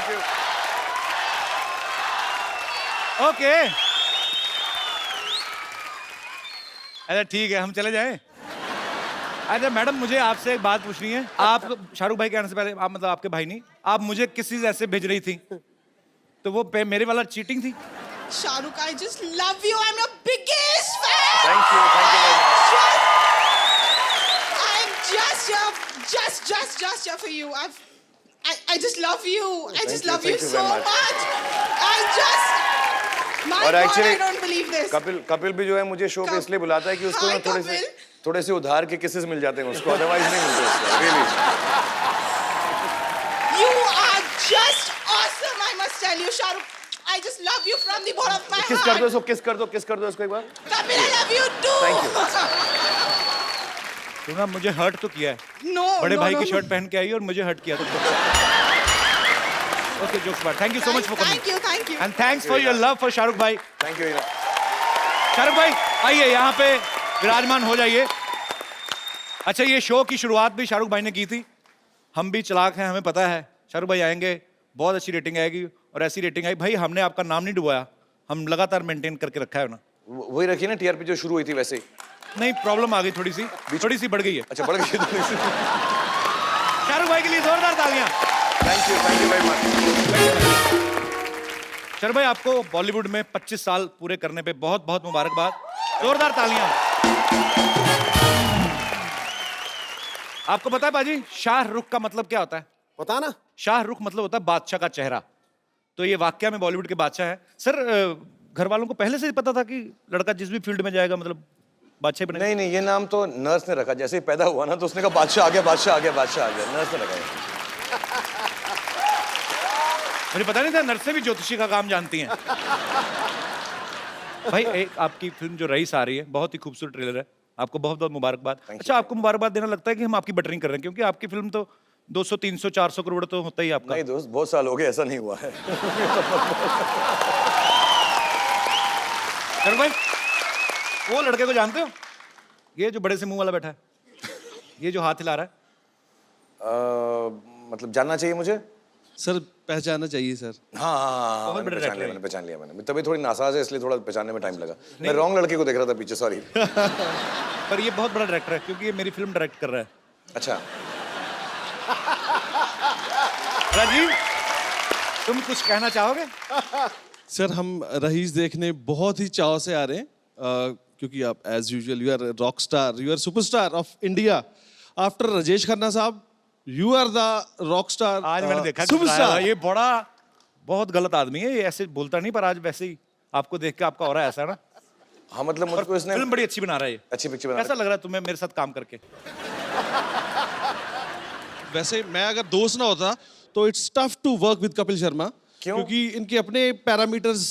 Thank you. Okay, अच्छा ठीक है, हम चले जाएं। अच्छा मैडम, मुझे आपसे एक बात पूछनी है। आप शाहरुख भाई के आने से पहले, आप मतलब आपके भाई नहीं, आप मुझे किस चीज ऐसे भेज रही थी, तो वो मेरे वाला चीटिंग थी? Shahrukh, I just love you. I'm your biggest fan. Thank you very much. I'm just here for you. I just love you. I just love you thank you so very much. I just, my और God, actually, I don't believe this. Kapil भी जो है मुझे show पे इसलिए बुलाता है कि उसको ना Hi, थोड़े से उधार के किसेस मिल जाते हैं उसको, अदरवाइज नहीं मिलते उसको। Really You are just awesome, I must tell you, Shahrukh. I just love you from the bottom of my किस कर दो heart. इसको, किस कर दो इसको एक बार। Kapil, I love you too. Thank you. तूने मुझे हर्ट तो किया है, No, बड़े no, भाई no, की no. शर्ट पहन के आई और मुझे हर्ट किया। ओके, जोक्स बात। Thank you so much for coming Thank you. And thanks for your love for Shahrukh भाई। Thank you. शाहरुख भाई आइए, यहाँ पे विराजमान हो जाइए। अच्छा, ये शो की शुरुआत भी शाहरुख भाई ने की थी। हम भी चालाक हैं, हमें पता है शाहरुख भाई आएंगे, बहुत अच्छी रेटिंग आएगी, और ऐसी रेटिंग आई भाई, हमने आपका नाम नहीं डुबाया, हम लगातार मेंटेन करके रखा है ना। वही रखी ना टीआरपी जो शुरू हुई थी वैसे ही। नहीं, प्रॉब्लम आ गई थोड़ी सी बढ़ गई है। अच्छा, बढ़ गई थोड़ी सी। शाहरुख भाई के लिए जोरदार तालियां। Thank you very much. Shahrukh भाई, आपको बॉलीवुड में 25 साल पूरे करने पे बहुत बहुत मुबारकबाद। जोरदार तालियां। आपको पता है बाजी, शाहरुख का मतलब क्या होता है? पता ना? शाहरुख मतलब होता है बादशाह का चेहरा। तो ये वाकया में बॉलीवुड के बादशाह हैं। सर, घर वालों को पहले से ही पता था कि लड़का जिस भी फील्ड में जाएगा मतलब बादशाह बनेगा? नहीं, ये नाम तो नर्स ने रखा, जैसे ही पैदा हुआ ना तो उसने कहा बादशाह आ गया, बादशाह आ गया, बादशाह आ गया, नर्स ने रखा। मुझे पता नहीं था नर्सें भी ज्योतिषी का काम जानती हैं। भाई, एक आपकी फिल्म जो रईस आ रही है, बहुत ही खूबसूरत ट्रेलर है, आपको बहुत बहुत मुबारकबाद। अच्छा, आपको मुबारकबाद देना लगता है कि हम आपकी बटरिंग कर रहे हैं, क्योंकि आपकी फिल्म तो 200, 300, 400 करोड़ तो होता ही आपका। नहीं दोस्त, बहुत साल हो गए, ऐसा नहीं हुआ है। शाहरुख भाई, वो लड़के को जानते हो, ये जो बड़े से मुंह वाला बैठा है, ये जो हाथ हिला रहा है? मतलब जानना चाहिए मुझे? सर पहचानना चाहिए सर। हाँ, बहुत बड़ा director है। पहचान लिया मैंने। तभी थोड़ी नासाज है, इसलिए थोड़ा पहचानने में टाइम लगा। मैं रॉन्ग लड़के को देख रहा था पीछे, सॉरी। पर ये बहुत बड़ा डायरेक्टर है, क्योंकि ये मेरी फिल्म डायरेक्ट कर रहा है। अच्छा, राजीव, तुम कुछ कहना चाहोगे? सर हम रईस देखने बहुत ही चाव से आ रहे हैं, क्योंकि आप as usual you are rock star, you are superstar of India after Rajesh Khanna साहब। You are the rock star. आज मैंने देखा सुपरस्टार। ये बहुत गलत आदमी है, ये ऐसे बोलता नहीं, पर आज वैसे ही आपको देख के आपका हो रहा है ऐसा ना। हाँ मतलब मुझको इसने फिल्म बड़ी अच्छी बना रहा है ये। अच्छी पिक्चर बना कैसा लग रहा है तुम्हें मेरे साथ काम करके? वैसे मैं अगर दोस्त ना होता तो it's tough to work with Kapil Sharma. क्यों? क्योंकि इनके अपने पैरामीटर्स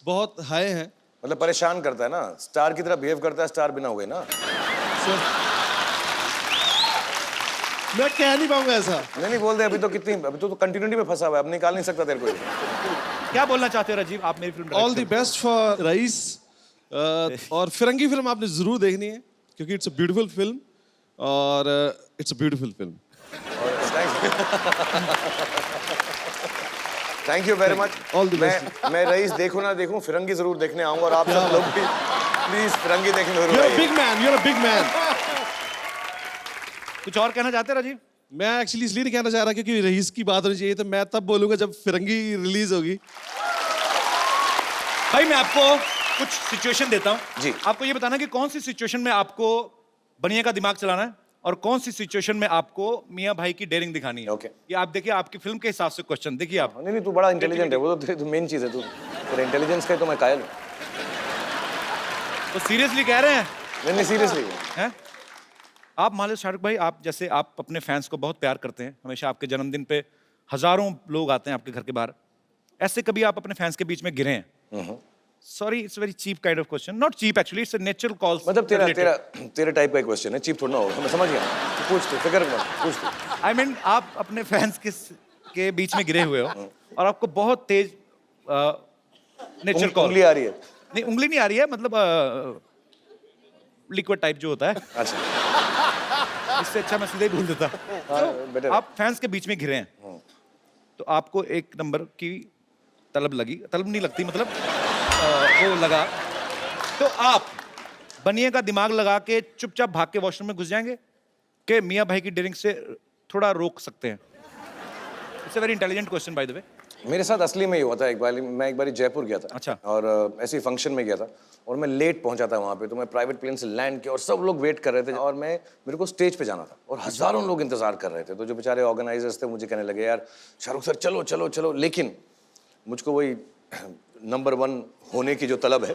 बहुत हाई हैं। मतलब परेशान करता है ना, स्टार की तरह बिहेव करता है, स्टार बिना हुए ना। मैं कह नहीं पाऊंगा ऐसा। नहीं बोल दे, अभी तो कंटिन्यूटी में फंसा हुआ है, अब निकाल नहीं सकता तेरे को। क्या बोलना चाहते हो राजीव, आप मेरी film all the best for Raees. और फिरंगी फिल्म आपने जरूर देखनी है, क्योंकि इट्स अ ब्यूटीफुल फिल्म, और it's a beautiful film. Thank you very much. All the best. मैं रईस देखूं ना देखूं, फिरंगी जरूर देखने आऊंगा, और आप सब लोग भी प्लीज फिरंगी देखने जरूर You're a आइए। big man, you're a big man। कुछ और कहना चाहते हो राजीव? मैं एक्चुअली इसलिए नहीं कहना चाह रहा क्योंकि रईस की बात होनी चाहिए, तो मैं तब बोलूंगा जब फिरंगी रिलीज होगी। भाई, मैं आपको कुछ सिचुएशन देता हूँ जी। आपको ये बताना कि कौन सी सिचुएशन में आपको बनिया का दिमाग चलाना है, और कौन सी सिचुएशन में आपको मियां भाई की डेयरिंग दिखानी है। Okay. ये आप देखिए, आपकी फिल्म के हिसाब से क्वेश्चन देखिए आप। नहीं तू बड़ा इंटेलिजेंट है, वो तो मेन चीज है। तू तेरे इंटेलिजेंस का तो मैं कायल हूँ। तो सीरियसली कह रहे हैं? नहीं सीरियसली। हैं? आप मान लो शाहरुख भाई, आप जैसे आप अपने फैंस को बहुत प्यार करते हैं, हमेशा आपके जन्मदिन पे हजारों लोग आते हैं आपके घर के बाहर, ऐसे कभी आप अपने फैंस के बीच में गिरे हैं? Sorry, it's very cheap kind of question, not cheap actually, it's a natural call. मतलब तेरा टाइप का क्वेश्चन है, चीप थोड़ा ना होगा, मैं समझ गया। तू पूछ, तू फिक्र मत, पूछ तू। आई मीन, आप अपने फैंस के बीच में गिरे हुए हो और आपको बहुत तेज नेचुरल कॉल। उंगली आ रही है? नहीं, उंगली नहीं आ रही है, मतलब लिक्विड टाइप जो होता है। अच्छा, इससे अच्छा मैं सीधे ही बोल देता। better तो है। आप फैंस के बीच में घिरे हैं, तो आपको 1 नंबर की तलब लगी, तलब नहीं लगती मतलब वो लगा, तो आप बनिए का दिमाग लगा के चुपचाप भाग के वॉशरूम में घुस जाएंगे कि मियाँ भाई की ड्रिंक से थोड़ा रोक सकते हैं? It's a very intelligent question by the way. मेरे साथ असली में ही हुआ था। मैं एक बार जयपुर गया था। अच्छा। और ऐसे ही फंक्शन में गया था और मैं लेट पहुंचा था वहाँ पे, तो मैं प्राइवेट प्लेन से लैंड किया और सब लोग वेट कर रहे थे और मेरे को स्टेज पे जाना था और हजारों लोग इंतजार कर रहे थे। तो जो बेचारे ऑर्गेनाइजर्स थे मुझे कहने लगे, यार शाहरुख सर चलो चलो चलो, लेकिन मुझको वही नंबर 1 होने की जो तलब है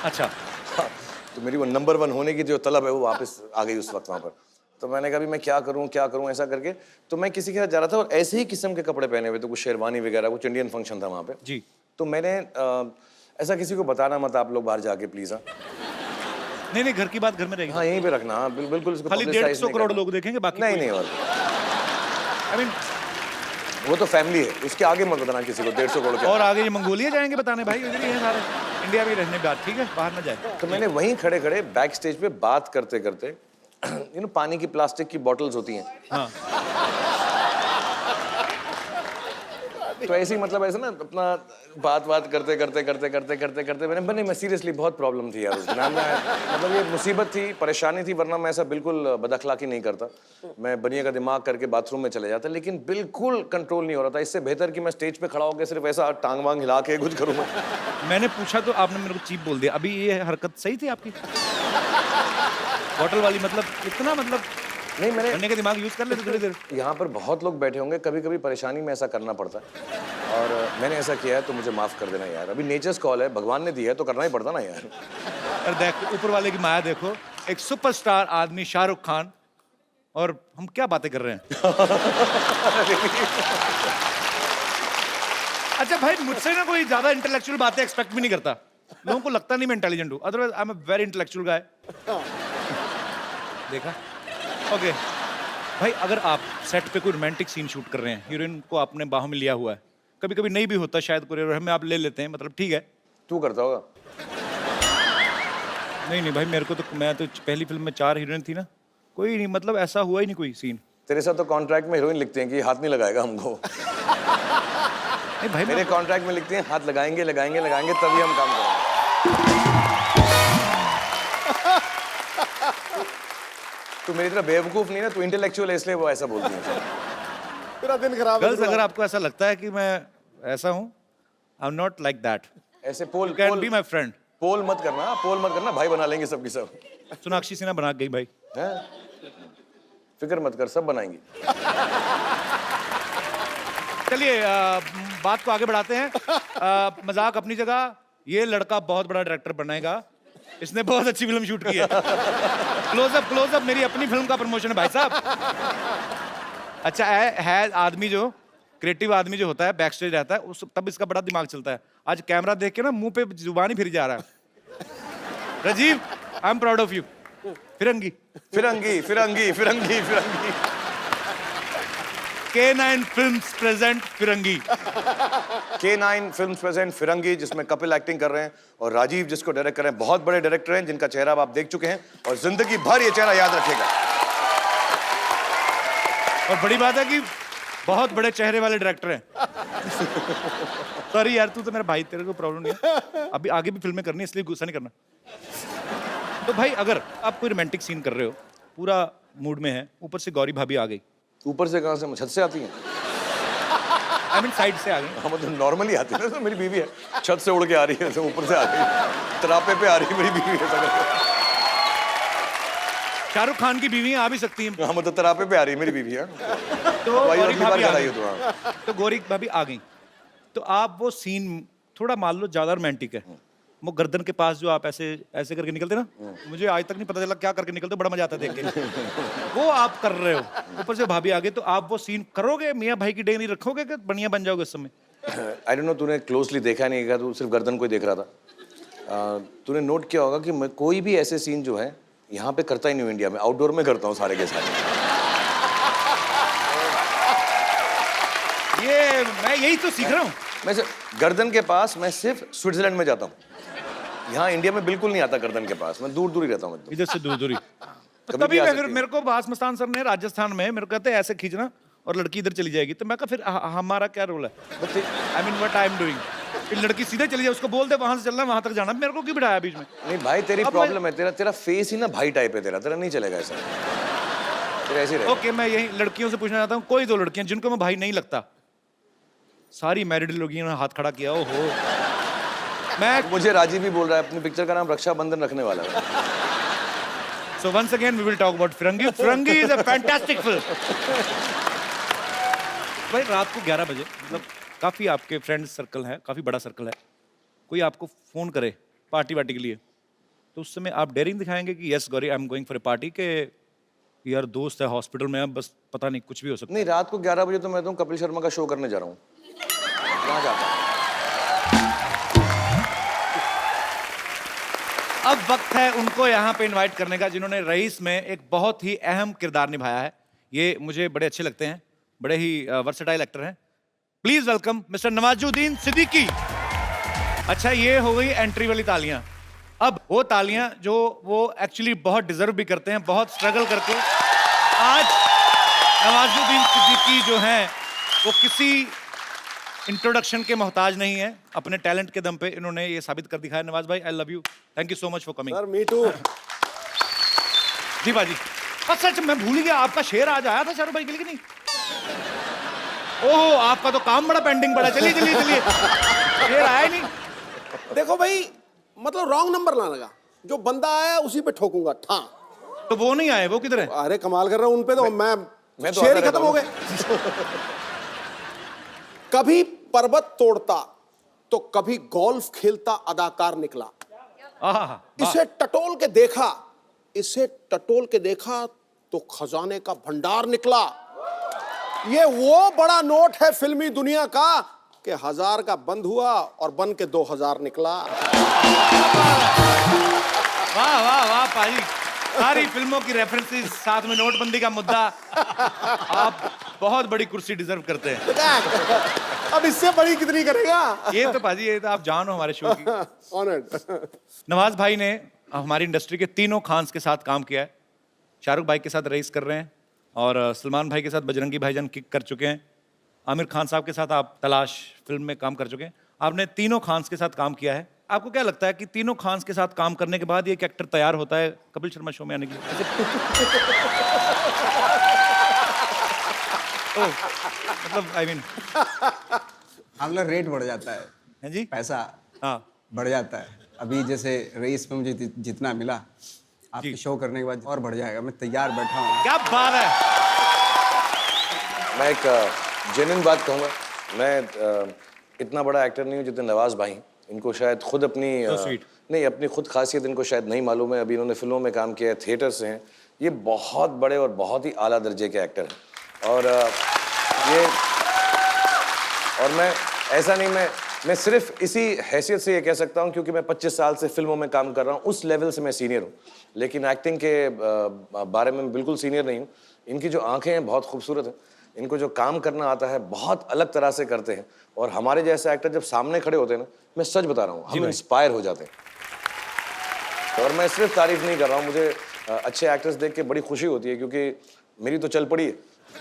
अच्छा। हाँ, तो मेरी वो नंबर 1 होने की जो तलब है वो वापस आ गई उस वक्त वहाँ पर। तो मैंने कहा भी मैं क्या करूं ऐसा करके, तो मैं किसी के साथ जा रहा था और ऐसे ही किस्म के कपड़े पहने हुए थे, कुछ शेरवानी वगैरह, कुछ इंडियन फंक्शन था वहाँ पे जी। तो मैंने ऐसा किसी को बताना मत आप लोग बाहर जाके प्लीज। हाँ नहीं, घर की बात घर में रहेगी। हाँ, यहीं पे रखना। हाँ, बिल्कुल इसको खाली publicize 150 नहीं करोड़ करना। लोग देखेंगे, बाकी नहीं और आई मीन वो तो फैमिली है, उसके आगे मत बताना किसी को 150 करोड़ के। और आगे ये मंगोलिया जाएंगे बताने, भाई इधर ही हैं सारे, इंडिया में रहने बात, ठीक है, बाहर ना जाए। तो मैंने वहीं खड़े खड़े बैक स्टेज पे बात करते करते पानी की प्लास्टिक की बॉटल्स होती हैं, हाँ। तो ऐसे ही मतलब ऐसे ना अपना बात करते मैंने सीरियसली बहुत प्रॉब्लम थी यार उस दिन। मतलब ये मुसीबत थी, परेशानी थी, वरना मैं ऐसा बिल्कुल बदअखलाकी नहीं करता। मैं बनिए का दिमाग करके बाथरूम में चले जाता, लेकिन बिल्कुल कंट्रोल नहीं हो रहा था। इससे बेहतर कि मैं स्टेज पे खड़ा होकर सिर्फ ऐसा टांग वांग हिला के कुछ करूँ। मैंने पूछा तो आपने मेरे को चीप बोल दिया। अभी ये हरकत सही थी आपकी? बॉटल वाली, मतलब इतना, मतलब नहीं, मैंने बनिए का दिमाग यूज कर लेते थोड़ी देर। यहाँ पर बहुत लोग बैठे होंगे, कभी कभी परेशानी में ऐसा करना पड़ता है और मैंने ऐसा किया है, तो मुझे माफ कर देना यार। अभी नेचर्स कॉल है, भगवान ने दी है तो करना ही पड़ता ना यार। और देख ऊपर वाले की माया देखो, एक सुपरस्टार आदमी शाहरुख खान, और हम क्या बातें कर रहे हैं। अच्छा भाई, मुझसे ना कोई ज्यादा इंटेलेक्चुअल बातें एक्सपेक्ट भी नहीं करता। लोगों को लगता नहीं मैं इंटेलिजेंट हूँ, otherwise I am a very intellectual guy. देखा? ओके भाई, अगर आप सेट पे कोई रोमांटिक सीन शूट कर रहे हैं, हीरोइन को आपने बाहों में लिया हुआ है, कभी कभी नहीं भी होता शायद, कोरियर हमें आप ले लेते हैं, मतलब ठीक है। तू करता होगा? नहीं भाई, मेरे को तो, मैं तो पहली फिल्म में 4 हीरोइन थी ना, कोई नहीं, मतलब ऐसा हुआ ही नहीं कोई सीन। तेरे साथ तो कॉन्ट्रैक्ट में हीरोइन लिखते हैं कि हाथ नहीं लगाएगा हमको। नहीं भाई, मेरे कॉन्ट्रैक्ट में लिखते हैं हाथ लगाएंगे तभी हम काम करेंगे। तू मेरी तरह बेवकूफ नहीं ना, तू इंटेलेक्चुअल है, इसलिए वो ऐसा बोलती है। तेरा दिन खराब गर्ल्स, अगर आपको ऐसा लगता है कि मैं ऐसा हूँ, I am not like that, ऐसे पोल कैन बी माय फ्रेंड। पोल मत करना, भाई बना लेंगे सबकी सब। सोनाक्षी सिन्हा बना गई भाई। हैं? फिक्र मत कर, सब बनाएंगे। चलिए बात को आगे बढ़ाते हैं। मजाक अपनी जगह, ये लड़का बहुत बड़ा डायरेक्टर बनाएगा, इसने बहुत अच्छी फिल्म शूट की है। क्लोजअप मेरी अपनी फिल्म का प्रमोशन है भाई साहब। अच्छा है आदमी जो क्रिएटिव आदमी जो होता है, बैक स्टेज रहता है, उस तब इसका बड़ा दिमाग चलता है। आज कैमरा देख के ना मुंह पे जुबान ही फिर जा रहा है। Rajiv, I am proud of you. Firangi K9 Films present Firangi. K9 Films present Firangi, जिसमें कपिल एक्टिंग कर रहे हैं और राजीव जिसको डायरेक्ट कर रहे हैं, बहुत बड़े डायरेक्टर हैं जिनका चेहरा अब आप देख चुके हैं और जिंदगी भर ये चेहरा याद रखेगा। और बड़ी बात है कि बहुत बड़े चेहरे वाले डायरेक्टर हैं। सॉरी यार, तू तो मेरा भाई, तेरे को प्रॉब्लम नहीं है, अभी आगे भी फिल्में करनी है, इसलिए गुस्सा नहीं करना। तो भाई, अगर आप कोई रोमांटिक सीन कर रहे हो, पूरा मूड में है, ऊपर से गौरी भाभी आ गई। ऊपर से कहाँ से? छत से आती हैं? आई मीन साइड से आ गई। हाँ, मतलब नॉर्मली आती है ना, तो मेरी बीवी है, छत से उड़ के आ रही है, तो ऊपर से आ गई, तरापे पे आ रही है मेरी बीवी है। शाहरुख खान की बीवी आ भी सकती हैं। हाँ, मतलब तरापे पे आ रही है मेरी बीवी है। तो भाई गौरी अगली बार भाभी आ कराइए गई। तो। हाँ, तो गौरी भाभी आ गई, तो आप वो सीन थोड़ा मान लो ज्यादा रोमांटिक है, वो गर्दन के पास जो आप ऐसे ऐसे करके निकलते ना, मुझे आज तक नहीं पता चला क्या करके निकलते, बड़ा मजा आता है देख के। वो आप कर रहे हो, ऊपर से भाभी आ गई, तो आप वो सीन करोगे, मियाँ भाई की डेंगनी रखोगे कि बढ़िया बन जाओगे उस समय? आई डोंट नो, तूने क्लोजली देखा नहीं क्या, तू सिर्फ गर्दन को ही देख रहा था। तूने नोट किया होगा कि मैं कोई भी ऐसे सीन जो है यहाँ पे करता ही नहीं हूँ इंडिया में, आउटडोर में करता हूँ सारे के सारे। ये मैं यही तो सीख रहा हूँ। मैं गर्दन के पास मैं सिर्फ स्विट्जरलैंड में जाता हूँ, यहाँ इंडिया में बिल्कुल नहीं आता गर्दन के पास, मैं दूर दूर ही रहता हूँ। इधर से दूर दूरी। कभी तभी भी आ मैं सकती फिर, है। मेरे को बास मस्तान सर ने राजस्थान में मेरे को कहते हैं ऐसे खींचना, और लड़की इधर चली जाएगी, तो मैं कहा फिर हमारा क्या रोल है? I mean what I am doing. फिर लड़की सीधे चली जाए, उसको बोल दे वहां से चलना, वहां तक जाना, मेरे को क्यों बिठाया बीच में? नहीं भाई, तेरी प्रॉब्लम है, तेरा फेस ही ना भाई टाइप है, तेरा नहीं चलेगा ऐसा, तेरा ऐसे ही रहेगा। ओके, मैं यही लड़कियों से पूछना चाहता हूँ, कोई दो लड़कियां जिनको मैं भाई नहीं लगता, सारी मैरिड लड़कियों ने हाथ खड़ा किया। ओहो, मैं मुझे राजी भी बोल रहा है अपनी पिक्चर का नाम रक्षाबंधन रखने वाला है। So once again we will talk about Firangi. Firangi is a fantastic film. भाई रात को 11 बजे, मतलब काफी आपके फ्रेंड सर्कल है, काफी बड़ा सर्कल है, कोई आपको फोन करे पार्टी वार्टी के लिए, तो उस समय आप डेयरिंग दिखाएंगे कि yes Gauri I am going for a party, के यार दोस्त है हॉस्पिटल में, अब बस पता नहीं कुछ भी हो सकता है? नहीं, रात को 11 बजे तो मैं तो कपिल शर्मा का शो करने जा रहा हूँ, वहाँ जाता हूँ। अब वक्त है उनको यहाँ पे इनवाइट करने का जिन्होंने रईस में एक बहुत ही अहम किरदार निभाया है। ये मुझे बड़े अच्छे लगते हैं, बड़े ही वर्सेटाइल एक्टर हैं। Please welcome mister Nawazuddin Siddiqui. अच्छा, ये हो गई एंट्री वाली तालियां। अब वो तालियां जो वो एक्चुअली बहुत डिजर्व भी करते हैं, बहुत स्ट्रगल करके। आज नवाजुद्दीन सिद्दीकी जो हैं वो किसी इंट्रोडक्शन के मोहताज नहीं है, अपने टैलेंट के दम पे इन्होंने ये साबित कर दिखाया। नवाज भाई, I love you, thank you so much for coming. Sir me too. जी बाजी। अच्छा अच्छा, मैं भूल गया, आपका शेर आज आया था शाहरुख भाई के लिए कि नहीं? ओह, आपका तो काम बड़ा पेंडिंग पड़ा। चलिए चलिए चलिए, शेर आया ही नहीं। देखो भाई, मतलब रॉन्ग नंबर लाने का, जो बंदा आया उसी पे ठोकूंगा। ठां। तो वो नहीं आए, वो किधर है? अरे कमाल कर रहा हूं, उन पे तो मैं तो शेर ही आता खत्म हो गए। कभी पर्वत तोड़ता तो कभी गोल्फ खेलता अदाकार निकला। आहा, इसे टटोल के देखा, इसे टटोल के देखा तो खजाने का भंडार निकला। ये वो बड़ा नोट है फिल्मी दुनिया का कि 1000 का बंद हुआ और बन के 2000 निकला। वाह वाह वाह पाजी, सारी फिल्मों की रेफरेंसेस, साथ में नोटबंदी का मुद्दा। आप बहुत बड़ी कुर्सी डिजर्व करते हैं। अब इससे बड़ी कितनी करेगा? ये तो पाजी, ये तो आप जान हो हमारे शो की। ऑनर्ड। नवाज भाई ने हमारी इंडस्ट्री के तीनों खान्स के साथ काम किया है। शाहरुख भाई के साथ रईस कर रहे हैं, और सलमान भाई के साथ बजरंगी भाईजान किक कर चुके हैं। आमिर खान साहब के साथ आप तलाश फिल्म में काम कर चुके हैं। आपने तीनों खान्स के साथ काम किया है। आपको क्या लगता है कि तीनों खान्स के साथ काम करने के बाद ये एक एक्टर तैयार होता है कपिल शर्मा शो में आने के लिए? मतलब आई मीन हम लोग रेट बढ़ जाता है जी, पैसा हाँ बढ़ जाता है। अभी जैसे रईस में मुझे जितना मिला, आपके शो करने के बाद और बढ़ जाएगा। मैं तैयार बैठा हूँ। क्या बात है। मैं एक जेन्युइन बात कहूँगा, मैं इतना बड़ा एक्टर नहीं हूँ जितने नवाज भाई। इनको शायद खुद अपनी नहीं, अपनी खुद खासियत इनको शायद नहीं मालूम है। अभी इन्होंने फिल्मों में काम किया है, थिएटर से हैं। ये बहुत बड़े और बहुत ही आला दर्जे के एक्टर हैं। और ये, और मैं ऐसा नहीं, मैं सिर्फ इसी हैसियत से ये कह सकता हूँ क्योंकि मैं 25 साल से फिल्मों में काम कर रहा हूँ, उस लेवल से मैं सीनियर हूँ। लेकिन एक्टिंग के बारे में बिल्कुल सीनियर नहीं हूँ। इनकी जो आंखें हैं बहुत खूबसूरत हैं। इनको जो काम करना आता है बहुत अलग तरह से करते हैं। और हमारे जैसे एक्टर जब सामने खड़े होते हैं ना, मैं सच बता रहा हूँ, हम इंस्पायर हो जाते हैं। और मैं सिर्फ तारीफ नहीं कर रहा हूँ, मुझे अच्छे एक्टर्स देख के बड़ी खुशी होती है, क्योंकि मेरी तो चल पड़ी है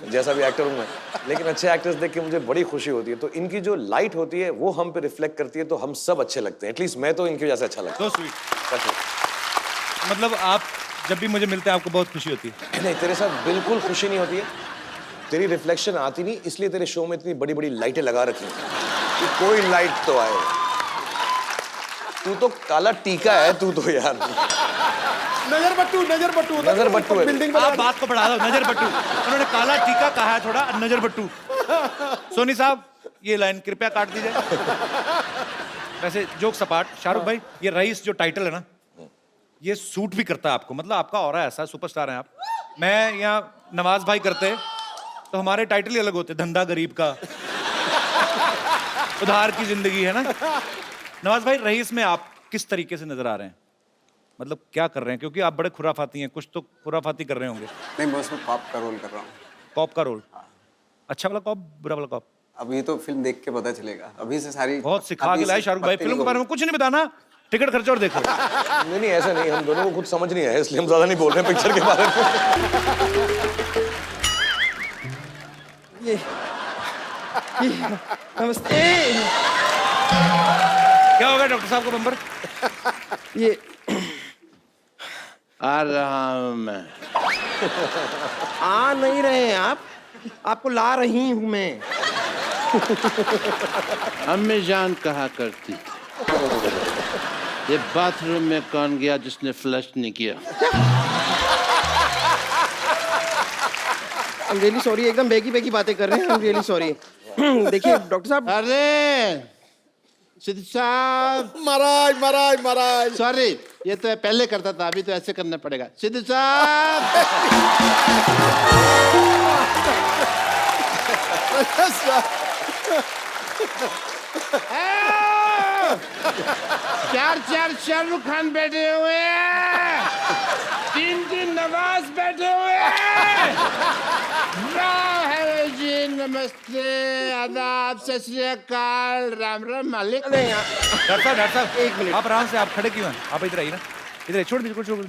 जैसा भी एक्टर हूँ मैं, लेकिन अच्छे एक्टर्स देख के मुझे बड़ी खुशी होती है। तो इनकी जो लाइट होती है वो हम पे रिफ्लेक्ट करती है, तो हम सब अच्छे लगते हैं। एटलीस्ट मैं तो इनकी वजह से अच्छा लगता So sweet. मतलब आप जब भी मुझे मिलते हैं आपको बहुत खुशी होती है? नहीं, तेरे साथ बिल्कुल खुशी नहीं होती है। तेरी रिफ्लेक्शन आती नहीं, इसलिए तेरे शो में इतनी बड़ी बड़ी लाइटें लगा रखी हैं कि कोई लाइट तो आए। तू तो काला टीका है, तू तो यार। नजर बट्टू, नजर बट्टू, नजर बट्टू है। बिल्डिंग आप बात को बढ़ा दो, नजर बट्टू। उन्होंने काला टीका कहा है, थोड़ा नजर बट्टू। सोनी साहब, ये लाइन कृपया काट दीजिए। वैसे जोक सपाट, शाहरुख भाई, ये रईस जो टाइटल है ना, ये सूट भी करता है आपको। मतलब आपका ऑरा ऐसा, सुपरस्टार हैं आप। मैं यहाँ नवाज भाई करते तो हमारे टाइटल ही अलग होते, धंधा गरीब का, उधार की जिंदगी, है ना। नवाज भाई, रईस में आप किस तरीके से नजर आ रहे हैं? मतलब क्या कर रहे हैं? क्योंकि आप बड़े खुराफाती हैं, कुछ तो खुराफाती कर रहे होंगे। नहीं, मैं उसमें कॉप का रोल कर रहा हूँ। कॉप का रोल? अच्छा वाला कॉप, बुरा वाला कॉप? अभी तो फिल्म देख के पता चलेगा। अभी से सारी बहुत सिखा के लाए शाहरुख भाई। फिल्म के बारे में कुछ नहीं बताना, टिकट खर्चो और देखो। नहीं नहीं, ऐसा नहीं, हम दोनों को कुछ समझ नहीं आया, इसलिए हम ज्यादा नहीं बोल रहे हैं पिक्चर के बारे में। नमस्ते। क्या होगा डॉक्टर साहब को बम्बर? ये आ रहा हूं मैं। आ नहीं रहे हैं आप, आपको ला रही हूं मैं। अम्मी जान कहा करती, ये बाथरूम में कौन गया जिसने फ्लश नहीं किया? आई एम रियली सॉरी, एकदम बेगी बेगी बातें कर रहे हैं। I am really sorry. देखिए डॉक्टर साहब, अरे सिद्ध साहब, महाराज महाराज महाराज। सॉरी, ये तो पहले करता था, अभी तो ऐसे करना पड़ेगा। सिद्ध साहब, चार चार शाहरुख खान बैठे हुए हैं, तीन तीन नवाज बैठे हुए हैं। वाह, हेलो जी, नमस्ते, आदाब, सत श्री अकाल, राम राम मालिक। डॉक्टर साहब एक मिनट, आप आराम से, आप खड़े क्यों हैं? आप इधर आइए ना, इधर छोड़ दीजिए, छोड़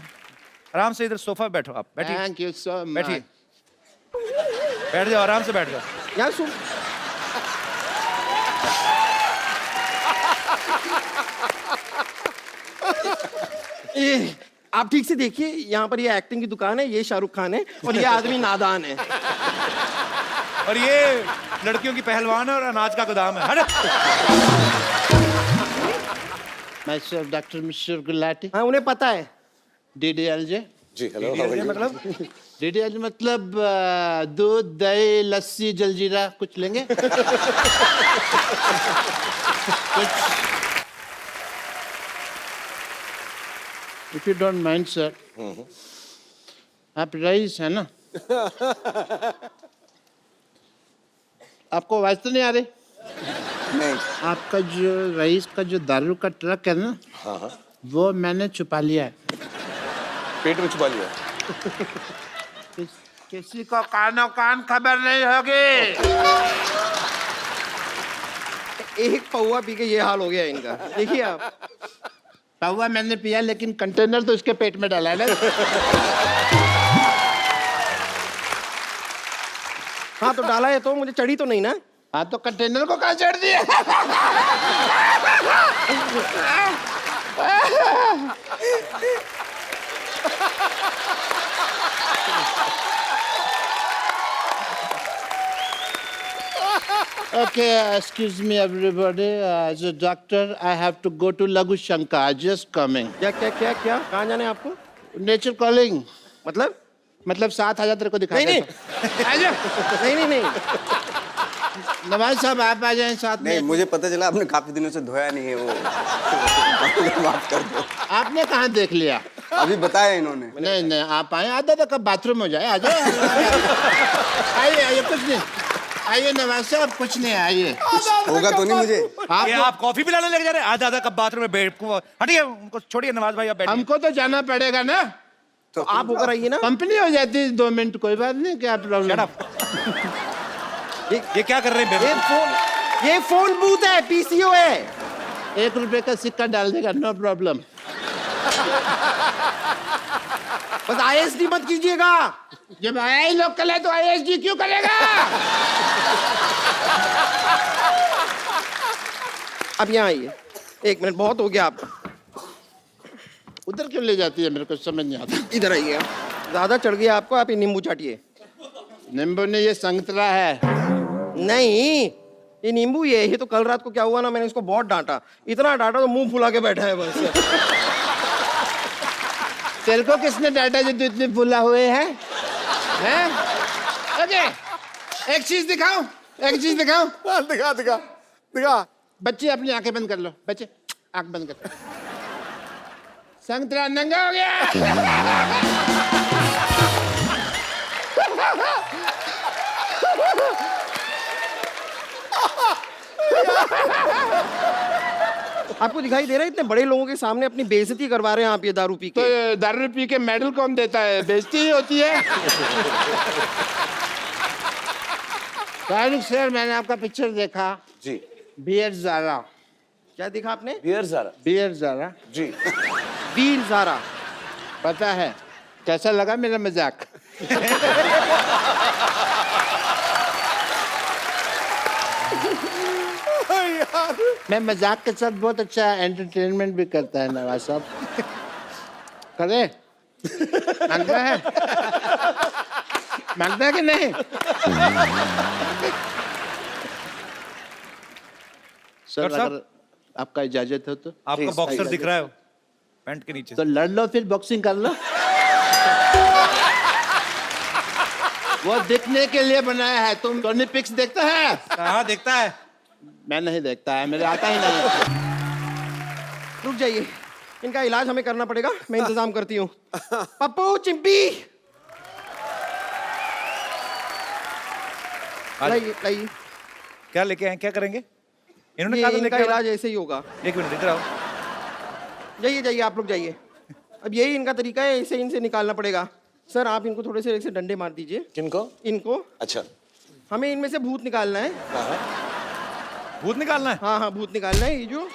आराम से, इधर सोफा पे बैठो, आप बैठिए। Thank you so much. बैठिए, बैठ जाओ, आराम से बैठ जाओ। यार सुन, ये आप ठीक से देखिए, यहाँ पर ये एक्टिंग की दुकान है, ये शाहरुख खान है और ये आदमी नादान है। और ये लड़कियों की पहलवान है और अनाज का गोदाम है। हट। Myself, Dr. Mr. Gulati, हाँ, उन्हें पता है। DDLJ। जी हेलो, मतलब DDLJ मतलब दूध, दही, लस्सी, जलजीरा कुछ लेंगे? If you don't mind, sir. आप रईस है ना? आपको आवाज तो नहीं आ रही? नहीं, आपका जो रईस का जो दारू का ट्रक है ना, हाँ हाँ, वो मैंने छुपा लिया है। पेट में छुपा लिया। किसी को कानो कान खबर नहीं होगी। एक पौवा पी के ये हाल हो गया इनका। देखिए आप, पौवा मैंने पिया, लेकिन कंटेनर तो उसके पेट में डाला है ना। हाँ तो डाला है, तो मुझे चढ़ी तो नहीं ना? हाँ, तो कंटेनर को कहाँ चढ़ दिया? Okay, excuse me everybody. As a doctor, I have to go to Lagu Shankar. Just coming. क्या क्या क्या क्या, कहाँ जाने आपको? Nature calling. मतलब? मतलब 7,000 तेरे को दिखा नहीं नहीं देता हूँ। आ जाओ। नहीं नहीं नहीं, नवाज साहब आप आ जाएं साथ नहीं, में। मुझे पता चला आपने काफी दिनों से धोया नहीं है वो। माफ कर दो। आपने कहाँ देख लिया? अभी बताया इन्होंने। नहीं नहीं, आप आए, आधा तक बाथरूम हो जाए। आ जाओ। आइए आइए, कुछ नहीं, आइए नवाज साहब, कुछ नहीं, आइए। होगा तो नहीं मुझे। ये आप कॉफी पिलाने लग जा रहे हैं? आधा आधा कप बाथरूम में बैठ को हटिए, उनको छोड़िए। नवाज भाई आप बैठिए। हमको तो जाना पड़ेगा ना, तो आप होकर आइए ना। कंपनी हो जाती है 2 मिनट, कोई बात नहीं। क्या प्रॉब्लम? ये क्या कर रहे हैं? ये फोन बूथ है, पीसीओ है। 1 रुपए का सिक्का डाल देगा, नो प्रॉब्लम। बस आईएसडी मत कीजिएगा। जब आई लोकल है तो आईएसडी क्यों करेगा? अब यहाँ आइए, 1 मिनट, बहुत हो गया आप। उधर क्यों ले जाती है, मेरे को समझ नहीं आता। इधर आइए, ज्यादा चढ़ गया आपको, आप ये नींबू चाटिए। नींबू ने, ये संतरा है। नहीं, ये नींबू ये तो कल रात को क्या हुआ ना, मैंने इसको बहुत डांटा, इतना डांटा तो मुंह फुला के बैठा है बस। तेरे को किसने डांटा जो तू इतने फुला हुए हैं? हैं? ओके, एक चीज दिखाऊं, एक चीज दिखाऊं। दिखा दिखा दिखा। बच्चे अपनी आंखें बंद कर लो, बच्चे आंख बंद कर। संतरा नंगा हो गया। आपको दिखाई दे रहा है, इतने बड़े लोगों के सामने अपनी बेइज्जती करवा रहे हैं आप ये दारू पी तो के। दारू पी के मेडल कौन देता है? बेइज्जती ही होती है। शाहरुख सर, मैंने आपका पिक्चर देखा। जी। बियर ज़ारा। क्या देखा आपने? बियर ज़ारा। बियर ज़ारा। जी। वीर ज़ारा। पता है कैसा लगा मेरा मजाक? मैं मजाक के साथ बहुत अच्छा एंटरटेनमेंट भी करता है नवाज साहब। करे मांगता है, मांगता है कि नहीं? सर डॉक्टर साहब? अगर आपका इजाजत हो तो आपका बॉक्सर दिख रहा है पैंट के नीचे तो लड़ लो, फिर बॉक्सिंग कर लो। वो दिखने के लिए बनाया है। तुम टोनी पिक्स देखता है? कहाँ देखता है? मैं नहीं देखता है, मेरे आता ही नहीं है। रुक जाइए, इनका इलाज हमें करना पड़ेगा, मैं इंतजाम करती हूँ। पप्पू चिंपी लाइए लाइए। क्या लेके आए, क्या करेंगे? इन्होंने ये कहा था इनका लेके आओ। इलाज ऐसे ही होगा। एक मिनट इधर आओ। जाइए जाइए, आप लोग जाइए। अब यही इनका तरीका है, इसे इनसे निकालना पड़ेगा। सर आप इनको थोड़े से ऐसे डंडे मार दीजिए। किनको? इनको। अच्छा। हमें इनमें से भूत निकालना है। भूत निकालना है? हाँ हाँ, भूत निकालना है। ये जो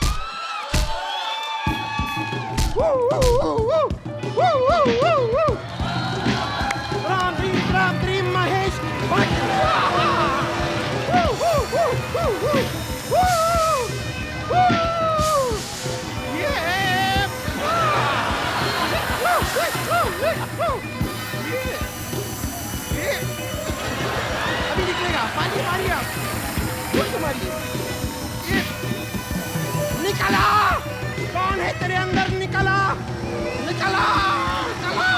राम क्रीम महेश अभी निकलेगा। पानी मारिए आप, जोर से मारिए। निकला, कौन है तेरे अंदर? निकला निकला निकला।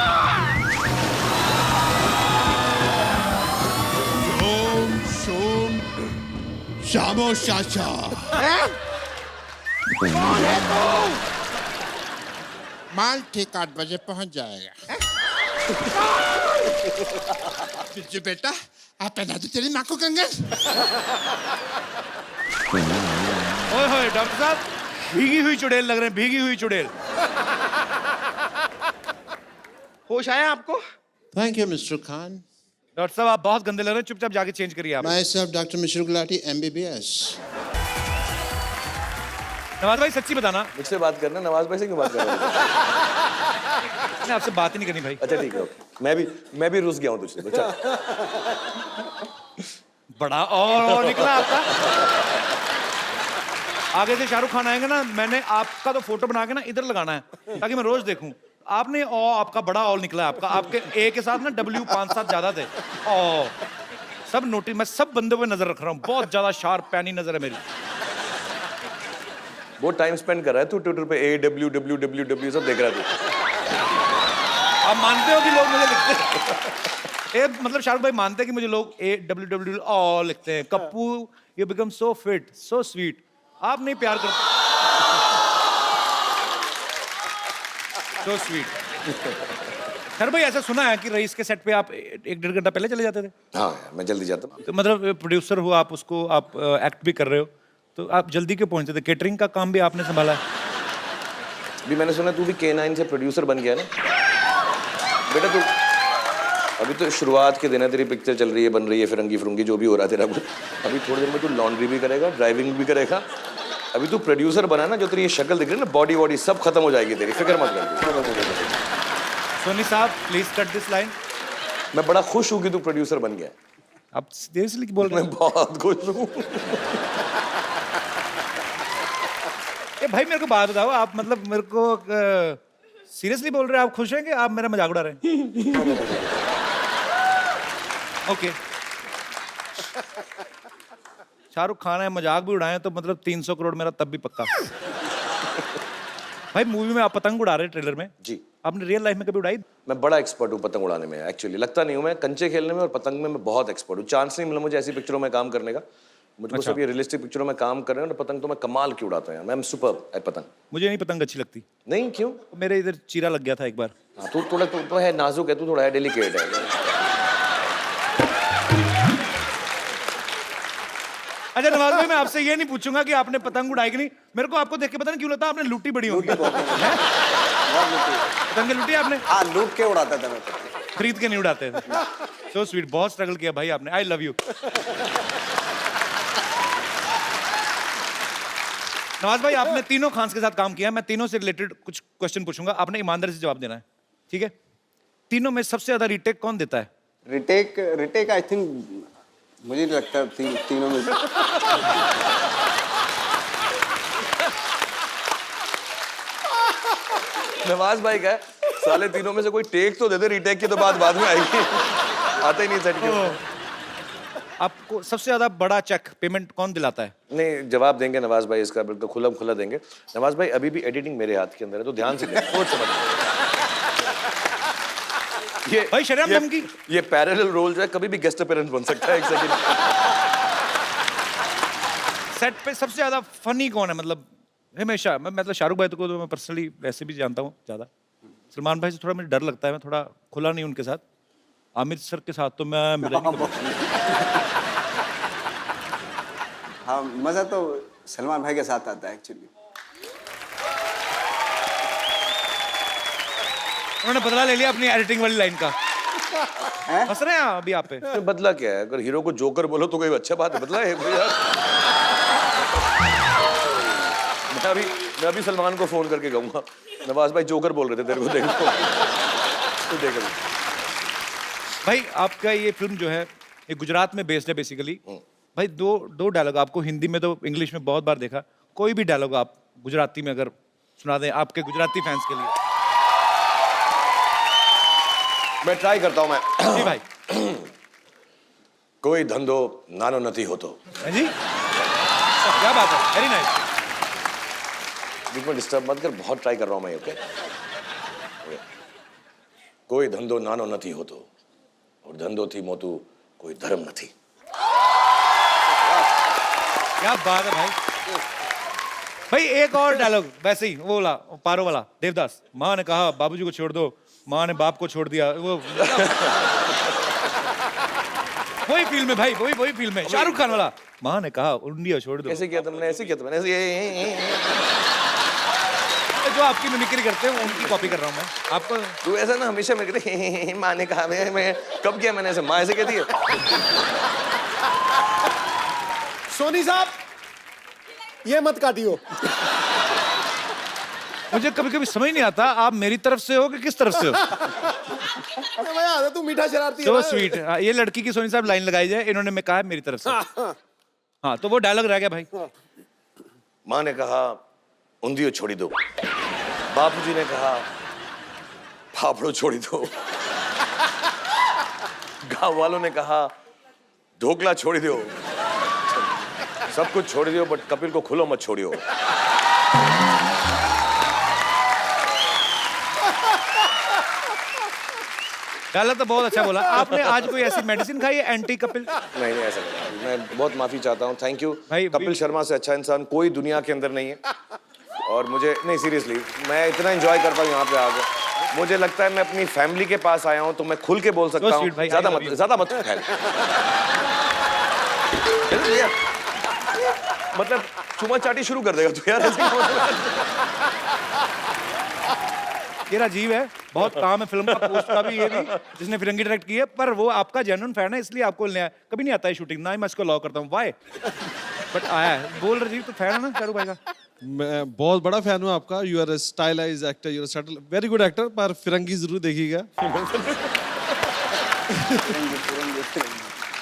ओम सोम शामो चाचा। हैं? कौन है तू? माल ठीक 8 बजे पहुंच जाएगा। बिज्जू बेटा, आप पहना दो तेरी माँ को कंगन। ओए होए डॉक्टर साहब, भीगी हुई चुड़ैल लग रहे हैं, भीगी हुई चुड़ैल। होश आया आपको? Thank you mister Khan. Doctor साहब आप बहुत गंदे लग रहे हैं, चुपचाप जाके चेंज करिए आप। My self doctor Mishra Gulati MBBS। Nawaz भाई सच्ची बताना, मुझसे बात करना, नवाज भाई से क्यों बात कर रहे हो? मैंने आपसे बात ही नहीं करनी भाई। अच्छा ठीक है, ओके। मैं भी रुस गया हूँ तुझसे। अच्छा बड़ा और निकला आपका। आगे से शाहरुख खान आएंगे ना, मैंने आपका तो फोटो बना के ना इधर लगाना है ताकि मैं रोज देखूं। आपने आपका बड़ा ऑल निकला है आपका। आपके ए के साथ ना W 5-7 ज्यादा थे। सब नोटिस, मैं सब बंदों पे नजर रख रहा हूँ। बहुत ज्यादा शार्प पैनी नजर है मेरी। बहुत टाइम स्पेंड कर रहा है तू ट्विटर पे। AWWWW सब देख रहा है तू। आप मानते हो कि लोग मुझे लिखते हैं? मतलब शाहरुख भाई मानते हैं कि मुझे लोग AWWW ऑल लिखते हैं। Kappu you become so fit, so sweet. आप नहीं प्यार करते। So sweet. खैर भाई ऐसा सुना है कि रईस के सेट पे आप 1-1.5 घंटा पहले चले जाते थे। हाँ मैं जल्दी जाता हूँ। तो मतलब प्रोड्यूसर हो आप, उसको आप एक्ट भी कर रहे हो, तो आप जल्दी क्यों पहुंचते थे? केटरिंग का काम भी आपने संभाला है? भी मैंने सुना तू भी K9 से प्रोड्यूसर बन गया ना बेटा। तू अभी तो शुरुआत के दिन है, तेरी पिक्चर चल रही है, बन रही है, फिरंगी फुरंगी जो भी हो रहा है तेरा कुछ। अभी थोड़ी देर में तू लॉन्ड्री भी करेगा, ड्राइविंग भी करेगा। अभी तू प्रोड्यूसर बना ना, जो तेरी ये शक्ल दिख रही है ना, बॉडी वॉडी सब खत्म हो जाएगी तेरी, फिक्र मत कर। सोनी साहब प्लीज कट दिस लाइन। मैं बड़ा खुश हूँ कि तू प्रोड्यूसर बन गया। आप सीरियसली बोल रहे मैं बहुत खुश हूँ। ए भाई मेरे को बात बताओ, आप मतलब मेरे को सीरियसली बोल रहे हैं? आप खुश हैं कि आप मेरा मजाक उड़ा रहे हैं? ओके। शाहरुख खान है, मजाक भी उड़ाए तो मतलब 300 करोड़ मेरा तब भी पक्का। भाई मूवी में आप पतंग उड़ा रहे हैं ट्रेलर में जी। आपने रियल लाइफ में कभी उड़ाई? मैं बड़ा एक्सपर्ट हूँ पतंग उड़ाने में। एक्चुअली लगता नहीं हूँ मैं, कंचे खेलने में और पतंग में मैं बहुत एक्सपर्ट हूँ। चांस नहीं मिला मुझे ऐसी पिक्चरों में काम करने का। मुझको सब ये रियलिस्टिक पिक्चरों में काम कर रहे हैं, पतंग तो मैं कमाल की उड़ाता हूँ। मैं सुपर एट पतंग। मुझे नहीं पतंग अच्छी लगती। नहीं क्यों? मेरे इधर चीरा लग गया था एक बार। हाँ, तू थोड़ा तो है नाजुक है, तू थोड़ा है डेलिकेट है। अच्छा नवाज भाई मैं आपसे ये नहीं पूछूंगा कि आपने पतंग उड़ाई कि नहीं। मेरे को आपको देख के पता नहीं क्यों लगता आपने लूटी बड़ी होगी। पतंग लूटी आपने? हाँ लूट के उड़ाता था मैं। खरीद के नहीं उड़ाते थे। सो स्वीट, बहुत स्ट्रगल किया भाई आपने। आई लव यू। नवाज भाई आपने तीनों खान्स के साथ काम किया। मैं तीनों से रिलेटेड कुछ क्वेश्चन पूछूंगा, आपने ईमानदारी से जवाब देना है, ठीक है? तीनों में सबसे ज्यादा रीटेक कौन देता है? रिटेक आई थिंक मुझे नहीं लगता तीनों में। नवाज भाई का है, साले तीनों में से कोई टेक तो दे दे, रीटेक की तो बात बाद में आएगी। आता ही नहीं सेट के। आपको सबसे ज्यादा बड़ा चेक पेमेंट कौन दिलाता है? नहीं, जवाब देंगे नवाज भाई इसका, बिल्कुल खुला खुला देंगे। नवाज भाई अभी भी एडिटिंग मेरे हाथ के अंदर है, तो ध्यान से देखें, सोच समझ। ये भाई शर्म धमकी। ये पैरेलल रोल जो है कभी भी गेस्ट अपीयरेंस बन सकता है। एक सेकंड। सेट पे सबसे ज्यादा फनी कौन है? मतलब हमेशा मैं मतलब शाहरुख भाई को तो मैं पर्सनली वैसे भी जानता हूँ ज्यादा। सलमान भाई से थोड़ा मुझे डर लगता है, मैं थोड़ा खुला नहीं उनके साथ। आमिर सर के साथ तो मैं मिला नहीं कभी। हाँ, मज़ा तो सलमान भाई के साथ आता है एक्चुअली। उन्होंने बदला ले लिया अपनी एडिटिंग वाली लाइन का। हंस रहे हैं अभी आप पे? इसमें बदला क्या है? अगर हीरो को जोकर बोलो तो कोई अच्छा बात है, बदला है कोई यार? मैं अभी सलमान को फोन करके कहूंगा, नवाज भाई जोकर बोल रहे थे तेरे को, देखो तो देख अभी। भाई आपका ये फिल्म जो है ये गुजरात में बेस्ड है बेसिकली। भाई दो डायलॉग आपको हिंदी में तो इंग्लिश में बहुत बार देखा, कोई भी डायलॉग आप गुजराती में अगर सुना दें आपके गुजराती फैंस के लिए। मैं ट्राई करता हूं मैं। जी भाई। कोई धंधो नानो नथी होतो। हाँ जी, क्या बात है, वेरी नाइस। बीच में डिस्टर्ब मत कर, बहुत ट्राई कर रहा हूं मैं। ओके, कोई धंधो नानो नथी होतो और धंधो थी मोतू कोई धर्म नथी। क्या बात है भाई। भाई एक और डायलॉग वैसे ही, वो वाला पारो वाला, देवदास। माँ ने कहा बाबूजी को छोड़ दो, माँ ने बाप को छोड़ दिया। वो वही फिल्म है भाई, वही फिल्म है, शाहरुख खान वाला। माँ ने कहा इंडिया छोड़ दो। ऐसे किया था मैंने, ऐसे किया था मैंने, ऐसे जो आपकी मिमिक्री करते हैं उनकी कॉपी कर रहा हूँ मैं आपको। तू ऐसा ना हमेशा मेरे कहते माँ ने कहा, मैं कब किया मैंने ऐसे? माँ ऐसे कहती है। सोनी साहब, ये मत काटियो। मुझे कभी कभी समझ नहीं आता आप मेरी तरफ से हो कि किस तरफ से हो। अरे भैया आजा, तू मीठा शरारती है सो ना। स्वीट। ये लड़की की सोनी साहब लाइन लगाई जाए, इन्होंने मैं कहा मेरी तरफ से। हाँ तो वो डायलॉग रह गया भाई। माँ ने कहा उंदियो छोड़ी दो, बापूजी ने कहा फाफड़ो छोड़ी दो, गांव वालों ने कहा ढोकला छोड़ी दो, सब कुछ छोड़ दियो बट कपिल को खुलो मत छोड़ियो। डायलॉग तो बहुत अच्छा बोला आपने। आज कोई ऐसी मेडिसिन खाई है एंटी कपिल? नहीं ऐसा नहीं, मैं बहुत माफी चाहता हूँ। थैंक यू भाई, कपिल शर्मा से अच्छा इंसान कोई दुनिया के अंदर नहीं है। और मुझे नहीं, सीरियसली मैं इतना एंजॉय करता हूँ यहाँ पे आके। मुझे लगता है मैं अपनी फैमिली के पास आया हूँ तो मैं खुल के बोल सकता हूँ। ज्यादा मत फैल। मतलब चुमा चाटी शुरू कर देगा तू यार ऐसे। ये राजीव है, बहुत काम है फिल्म का, पोस्ट का भी, ये भी जिसने फिरंगी डायरेक्ट की है। पर वो आपका जेन्युइन फैन है इसलिए आपको कभी नहीं आता है शूटिंग, ना ही मैं इसको लॉ करता हूँ। वाई बट आया है। बोल राजीव, तो फैन है ना शाहरुख भाई का? मैं बहुत बड़ा फैन हूँ आपका। You are stylised actor, you are very good actor. पर फिरंगी जरूर देखिएगा।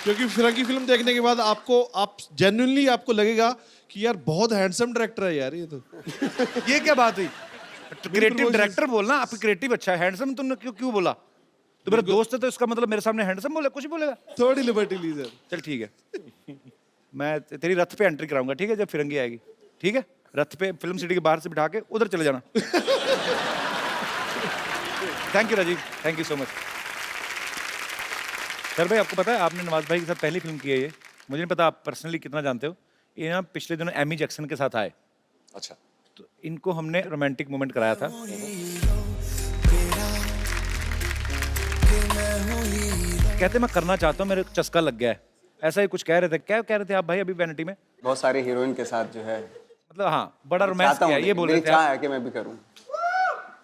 क्योंकि फिरंगी फिल्म देखने के बाद आप जेन्युइनली आपको लगेगा कि यार बहुत हैंडसम डायरेक्टर है यार ये तो। ये क्या बात हुई? क्रिएटिव डायरेक्टर बोलना, आप क्रिएटिव अच्छा है। हैंडसम तुमने क्यों बोला? तो मेरा दोस्त है तो इसका मतलब मेरे सामने हैंडसम बोले, कुछ ही बोलेगा। थोड़ी लिबर्टी ली सर। चल ठीक है, मैं तेरी रथ पे एंट्री कराऊंगा, ठीक है, जब फिरंगी आएगी। ठीक है, रथ पे फिल्म सिटी के बाहर से बिठा के उधर चले जाना। Thank you Rajiv, thank you so much. Sir भाई आपको पता है आपने नवाज भाई के साथ पहली फिल्म की है ये, मुझे नहीं पता आप पर्सनली कितना जानते हो। ये ना पिछले दिनों एमी जैक्सन के साथ आए। अच्छा, तो इनको हमने रोमांटिक मोमेंट कराया था। कहते मैं करना चाहता हूँ, मेरे चस्का लग गया है, ऐसा ही कुछ कह रहे थे। क्या कह रहे थे आप भाई अभी वैनिटी में? बहुत सारे हीरोइन के साथ जो है, मतलब हाँ बड़ा रोमांस चाहता किया हूँ, ये बोल रहे मेरी थे चाह आप। है कि मैं भी करूँ।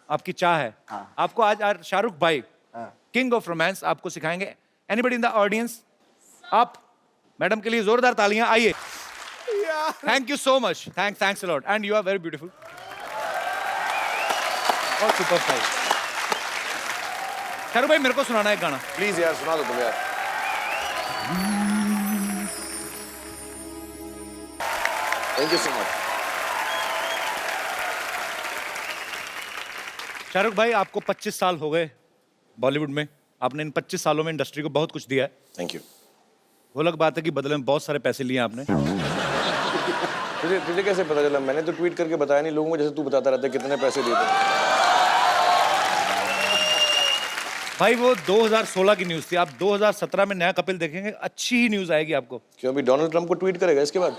आपकी चाह है। हाँ। आपको आज शाहरुख भाई हाँ। किंग ऑफ रोमांस आपको सिखाएंगे। एनीबडी इन द ऑडियंस, आप मैडम के लिए जोरदार तालियां। आइए। Thank you so much, thanks a lot and you are very beautiful. और सुपर स्टार। शाहरुख भाई मेरे को सुनाना है गाना प्लीज यार, सुना दो तुम यार। Thank you so much. Shahrukh भाई आपको 25 साल हो गए बॉलीवुड में, आपने इन 25 सालों में इंडस्ट्री को बहुत कुछ दिया है। Thank you. वो अलग बात है कि बदले में बहुत सारे पैसे लिए आपने। तुझे तुझे कैसे पता चला? मैंने तो ट्वीट करके बताया नहीं लोगों को, जैसे तू बताता रहता है कितने पैसे दिए थे। भाई वो 2016 की न्यूज़ थी, आप 2017 में नया कपिल देखेंगे, अच्छी ही न्यूज़ आएगी आपको। क्यों अभी डोनाल्ड ट्रंप को ट्वीट करेगा इसके बाद?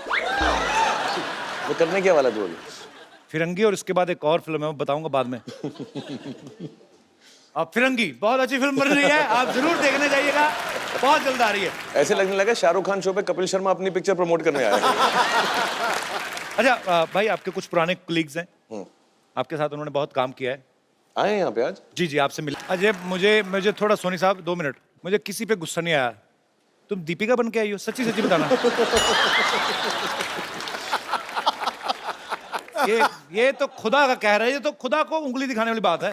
वो करने क्या वाला तू अभी? फिरंगी और इसके बाद एक और फिल्म है, वो बताऊंगा बाद में। अब फिरंगी बहुत अच्छी फिल्म बन रही है, आप जरूर देखने जाइएगा, बहुत जल्द आ रही है। ऐसे लगने लगा शाहरुख खान शो पे कपिल शर्मा अपनी पिक्चर प्रमोट करने आया है। अच्छा भाई, आपके कुछ पुराने कलीग्स हैं, आपके साथ उन्होंने बहुत काम किया है। आए हैं यहाँ पे आज? जी जी, आपसे मिल। अजय मुझे थोड़ा, सोनी साहब 2 मिनट, मुझे किसी पे गुस्सा नहीं आया। तुम दीपिका बन के आई हो, सच्ची सच्ची बताना। ये तो खुदा का कह रहा है, ये तो खुदा को उंगली दिखाने वाली बात है।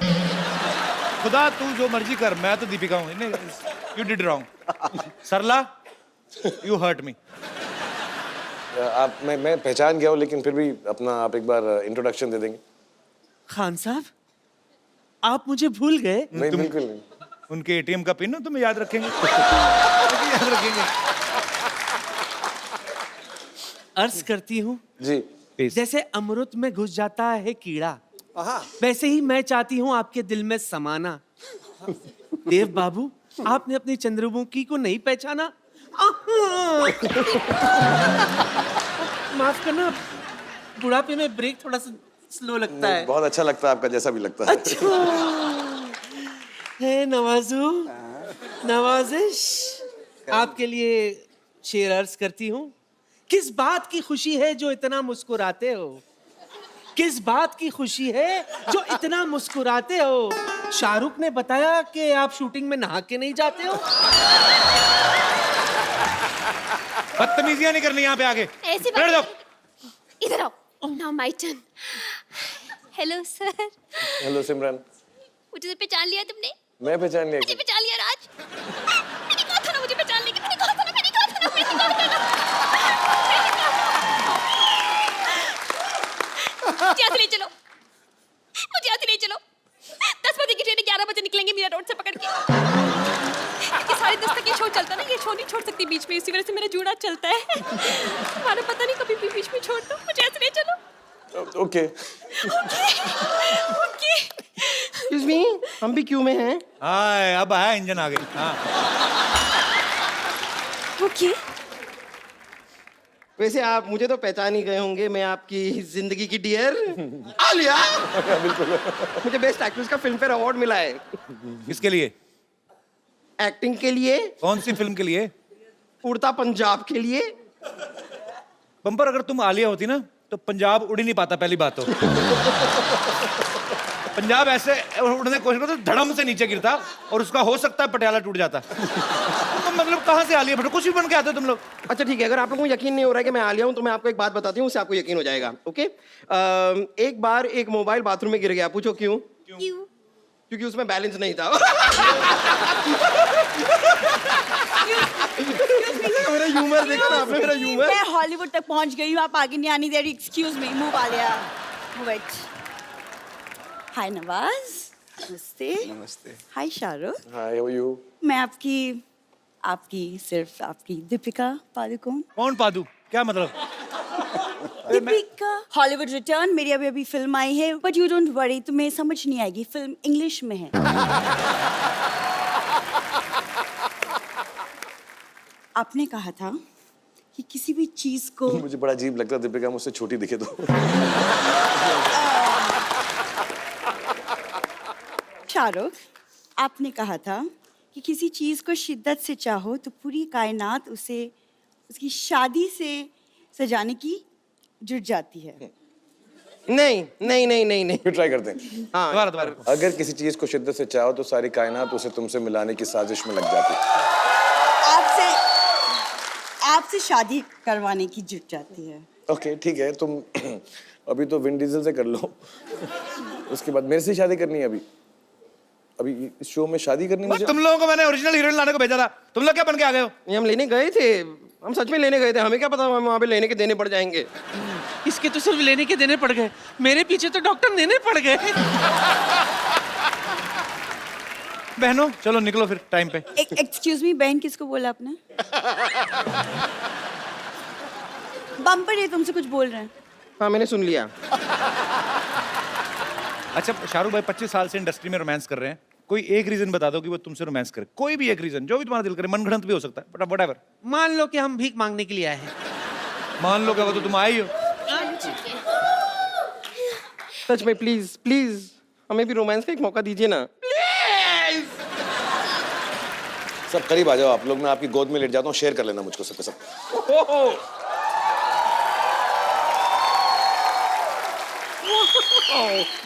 खुदा तू जो मर्जी कर, मैं तो दीपिका हूँ। You did wrong Sarla, you hurt me. आप मैं पहचान गया हूँ, लेकिन फिर भी अपना आप एक बार इंट्रोडक्शन दे देंगे? खान साहब, आप मुझे भूल गए? नहीं, बिल्कुल नहीं। उनके एटीएम का पिन हो, तुम्हें याद रखेंगे। याद रखेंगे। अर्ज करती हूँ, जी। जैसे अमृत में घुस जाता है कीड़ा, वैसे ही मैं चाहती हूँ आपके दिल में समाना। देव बाबू, आपने अपनी चंद्रमुखी को नहीं पहचाना? माफ करना, बुढ़ापे में ब्रेक थोड़ा सा स्लो लगता है। बहुत अच्छा लगता है आपका, जैसा भी लगता है। अच्छा है नवाजू, नवाजिश। आपके लिए शेर अर्ज करती हूँ। किस बात की खुशी है जो इतना मुस्कुराते हो? किस बात की खुशी है जो इतना मुस्कुराते हो? शाहरुख ने बताया कि आप शूटिंग में नहा के नहीं जाते हो। बदतमीजियां नहीं करनी यहाँ पे आगे। ऐसी बैठ जाओ। इधर आओ। Now my turn. Hello sir. Hello Simran. मुझे पहचान लिया तुमने? मैं पहचान लिया? मुझे पहचान लिया राज। मैंने कहा था ना मुझे पहचान लेगी, मैंने कहा था ना, मैंने कहा था ना, मैंने कहा था ना। मुझे यहाँ से ले चलो, मुझे यहाँ से ले चलो। 10 बजे की ट्रेन 11 बजे निकलेंगे मीरा रोड से पकड़ के। ये 10:30 तक ये शो चलता ना, ये शो नहीं छोड़ सकती बीच में, इसी वजह से मेरा जूड़ा चलता है। तुम्हारा पता नहीं कभी भी बीच में छोड़ दो, मुझे यहाँ से ले चलो। ओके। ओके। एक्सक्यूज मी, हम भी क्यू में हैं। हाँ, अब आया इंजन आगे। हाँ। ओके। वैसे आप मुझे तो पहचान ही गए होंगे, मैं आपकी जिंदगी की डियर आलिया। बिल्कुल। मुझे बेस्ट एक्ट्रेस का फिल्म फेयर अवार्ड मिला है। किसके लिए? एक्टिंग के लिए। कौन सी फिल्म के लिए? उड़ता पंजाब के लिए। बम्पर, अगर तुम आलिया होती ना तो पंजाब उड़ ही नहीं पाता, पहली बात तो। पंजाब ऐसे उड़ने की कोशिश करता तो धड़म से नीचे गिरता, और उसका हो सकता है पटियाला टूट जाता। तो मतलब कहाँ से आलिया भट्ट? कुछ भी बन के आते हो तुम लोग। अच्छा ठीक है, अगर आप लोगों को यकीन नहीं हो रहा है कि मैं आलिया हूं तो मैं आपको एक बात बताती हूँ, उससे आपको यकीन हो जाएगा। ओके, एक बार एक मोबाइल बाथरूम में गिर गया। पूछो क्यों? क्योंकि उसमें बैलेंस नहीं था। मेरा ह्यूमर देखा ना आपने, मेरा ह्यूमर। मैं हॉलीवुड तक पहुंच गई हूँ, आप आगे नहीं आनी दे रही। Excuse me, move Alia. Wait. Hi Nawaz. नमस्ते। नमस्ते। Hi Shahrukh. Hi, how are you? मैं आपकी सिर्फ आपकी दीपिका पादुकोण। कौन पादू? क्या मतलब? दीपिका। हॉलीवुड रिटर्न मेरी अभी फिल्म आई है, बट यू डोंट वरी, तुम्हें समझ नहीं आएगी, फिल्म इंग्लिश में है। आपने कहा था कि किसी भी चीज को मुझे बड़ा अजीब लगता है दीपिका मुझसे छोटी दिखे तो। शाहरुख, आपने कहा था कि किसी चीज को शिद्दत से चाहो तो पूरी कायनात उसे उसकी शादी से सजाने की जुट जाती है। नहीं नहीं नहीं नहीं नहीं। फिर ट्राई करते हैं। दोबारा दोबारा। अगर किसी चीज को शिद्दत से चाहो तो सारी कायनात उसे तुमसे मिलाने की साजिश में लग जाती है। आपसे शादी करवाने की जुट जाती है। ओके ठीक है, तुम अभी तो विन डीजल से कर लो, उसके बाद मेरे से शादी करनी है। अभी इस शो में शादी करनी मुझे। तुम लोगों को मैंने ओरिजिनल हीरोइन लाने को भेजा था, तुम लोग क्या बन के आ गए हो? ये हम लेने गए थे, हम सच में लेने गए थे, हमें क्या पता हम वहाँ पे लेने के देने पड़ जाएंगे। इसके तो सिर्फ लेने के देने पड़ गए, मेरे पीछे तो डॉक्टर देने पड़ गए। बहनों चलो निकलो फिर टाइम पे। एक्सक्यूज मी, बहन किसको बोला आपने? बम्पर ये तुमसे कुछ बोल रहे हैं। हाँ मैंने सुन लिया। अच्छा शाहरुख भाई 25 साल से इंडस्ट्री में रोमांस कर रहे हैं, कोई एक रीजन बता दो कि वो तुमसे रोमांस करे, कोई भी एक रीजन जो भी तुम्हारा दिल करे, मनगढ़ंत भी हो सकता है, बट व्हाटएवर। मान लो कि हम भीख मांगने के लिए आए हैं। मान लो क्या वो तो तुम आई हो। सच में प्लीज प्लीज हमें भी रोमांस का एक मौका दीजिए ना। सब करीब आ जाओ आप लोग, मैं आपकी गोद में लेट जाता हूँ, शेयर कर लेना मुझको सबके सब।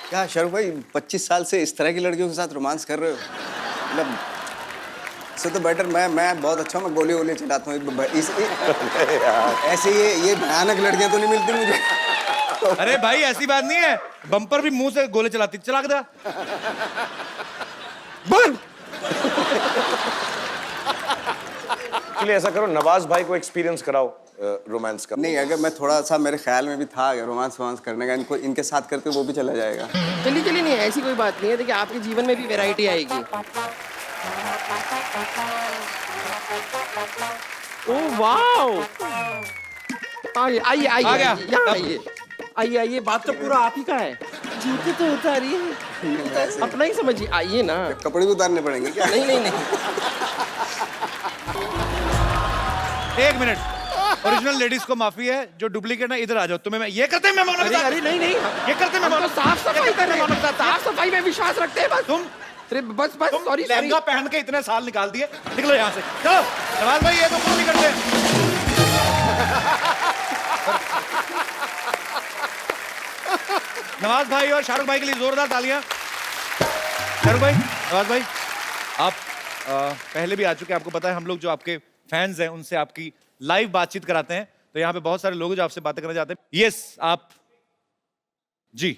क्या शाहरुख भाई 25 साल से इस तरह की लड़कियों के साथ रोमांस कर रहे हो? मतलब इससे तो बेटर मैं बहुत अच्छा हूँ, मैं गोली वोली चलाता हूँ। ऐसे ये भयानक लड़कियां तो नहीं मिलती मुझे। अरे भाई ऐसी बात नहीं है, बम्पर भी मुंह से गोले चलाती, चला के दे। बंद। चलिए ऐसा करो, नवाज भाई को एक्सपीरियंस कराओ रोमांस का। नहीं, अगर मैं थोड़ा सा मेरे ख्याल में भी था अगर रोमांस वोमांस करने का, इनको इनके साथ करते वो भी चला जाएगा। चलिए चलिए, नहीं ऐसी कोई बात नहीं है, देखिए आपके जीवन में भी वैरायटी आएगी। ओह वाओ, आइए आइए आइए, आ गया। यहाँ आइए आइए आइए, बात तो पूरा आप ही का है। जूते तो उतारिए, अपना ही समझिए, आइए ना। कपड़े भी उतारने पड़ेंगे क्या? नहीं नहीं नहीं, एक मिनट, ओरिजिनल लेडीज को माफी है, जो डुप्लीकेट है इधर आ जाओ। तुम्हें मैं ये करते हैं मेहमानों के अरे साथ, अरे नहीं नहीं, ये करते हैं हम तो मेहमानों साफ सफाई कर रहे हैं, साफ सफाई में विश्वास रखते हैं बस। तुम अरे बस बस, सॉरी सॉरी। लहंगा पहन के इतने साल निकाल दिए, निकलो यहाँ से। चलो नवाज भाई, ये तो कुछ नहीं करते। नवाज भाई और शाहरुख भाई के लिए जोरदार तालियां। शाहरुख भाई, नवाज भाई, आप पहले भी आ चुके हैं, आपको पता है हम लोग जो आपके फैंस हैं उनसे आपकी लाइव बातचीत कराते हैं, तो यहाँ पे बहुत सारे लोग हैं जो आपसे बातें करना चाहते हैं। यस आप जी।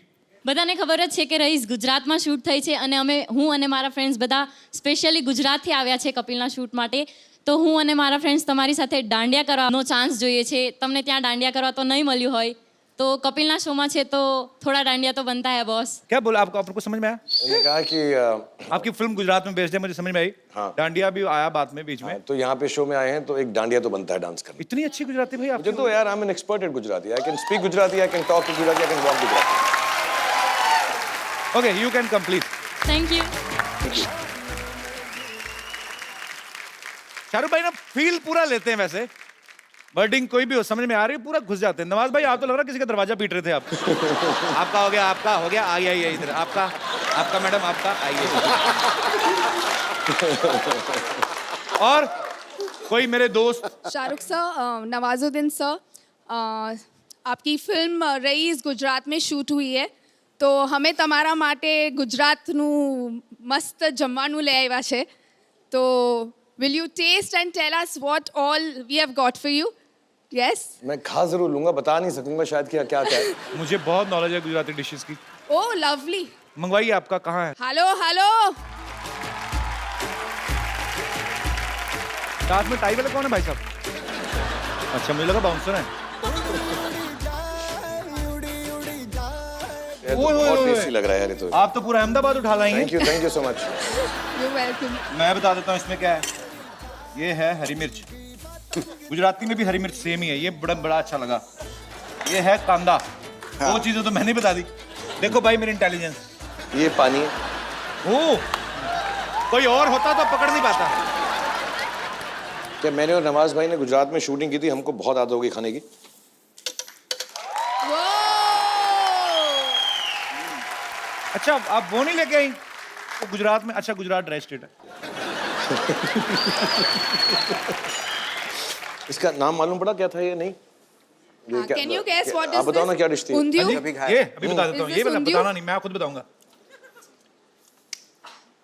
બધાને ખબર જ છે કે રઈસ ગુજરાતમાં શૂટ થઈ છે અને હું અને મારા ફ્રેન્ડ્સ બધા સ્પેશિયલી ગુજરાતથી આવ્યા છે કપિલના શૂટ માટે. તો હું અને મારા ફ્રેન્ડ્સ તમારી સાથે દાંડિયા કરવાનો ચાન્સ જોઈએ છે. તમને ત્યાં દાંડિયા કરવા તો નહીં મળ્યું હોય, तो कपिलना शो में छे तो थोड़ा डांडिया तो बनता है बॉस. क्या बोला आपको समझ में आया? मैंने कहा कि आपकी फिल्म गुजरात में बेस्ड है, मुझे समझ में आई। हाँ। डांडिया भी आया बाद में बीच में। तो यहाँ पे शो में आए हैं तो एक डांडिया तो बनता है डांस करना। इतनी अच्छी गुजराती भाई आप। मुझे तो यार, I am an expert at Gujarati, I can speak Gujarati, I can talk Gujarati, I can walk Gujarati. Okay, you can complete. Thank you. Shahrukh भाई ना फील पूरा लेते हैं, वैसे वर्डिंग कोई भी हो समझ में आ रही है, पूरा घुस जाते हैं। नवाज भाई आप तो लग रहा है किसी का दरवाजा पीट रहे थे आप। आपका हो गया, आपका हो गया, आइए आइए इधर, आपका मैडम, आपका आइए। और कोई मेरे दोस्त शाहरुख सर, नवाजुद्दीन सर, आपकी फिल्म रईस गुजरात में शूट हुई है, तो हमें તમારા માટે ગુજરાતનું મસ્ત જમવાનું લઈ આવ્યા છે, તો will you taste and tell us what all we have got for you? Yes? मैं खा जरूर लूंगा, बता नहीं सकूंगा शायद क्या क्या क्या है। मुझे बहुत नॉलेज है गुजराती डिशेस की। Oh, lovely. मंगवाइए, आपका कहाँ है? हेलो हेलो, साथ में टाई वाला कौन है भाई साहब? अच्छा, मुझे लगा बाउंसर है। ये तो बहुत टेस्टी लग रहा है यार, ये तो। आप तो पूरा अहमदाबाद उठा लाएंगे। Thank you so much. You welcome. मैं बता देता हूँ इसमें क्या है। ये है हरी मिर्च, गुजराती में भी हरी मिर्च सेम ही है, ये बड़ा अच्छा लगा। ये है कांदा, वो चीजें तो मैंने बता दी। देखो भाई मेरी इंटेलिजेंस। ये पानी है। ओ, कोई और होता तो पकड़ नहीं पाता। क्या मैंने और नवाज भाई ने गुजरात में शूटिंग की थी, हमको बहुत आदत हो गई खाने की। अच्छा, आप वो नहीं लेके आई तो गुजरात में? अच्छा, गुजरात ड्राई स्टेट है। इसका नाम मालूम पड़ा क्या था? ये नहीं, ये क्या? Can you guess what आप is बताओ ना this? क्या डिश थी? ऊंधियो? ये अभी बता देता हूँ, Is ये this ऊंधियो? बताना नहीं, मैं खुद बताऊंगा।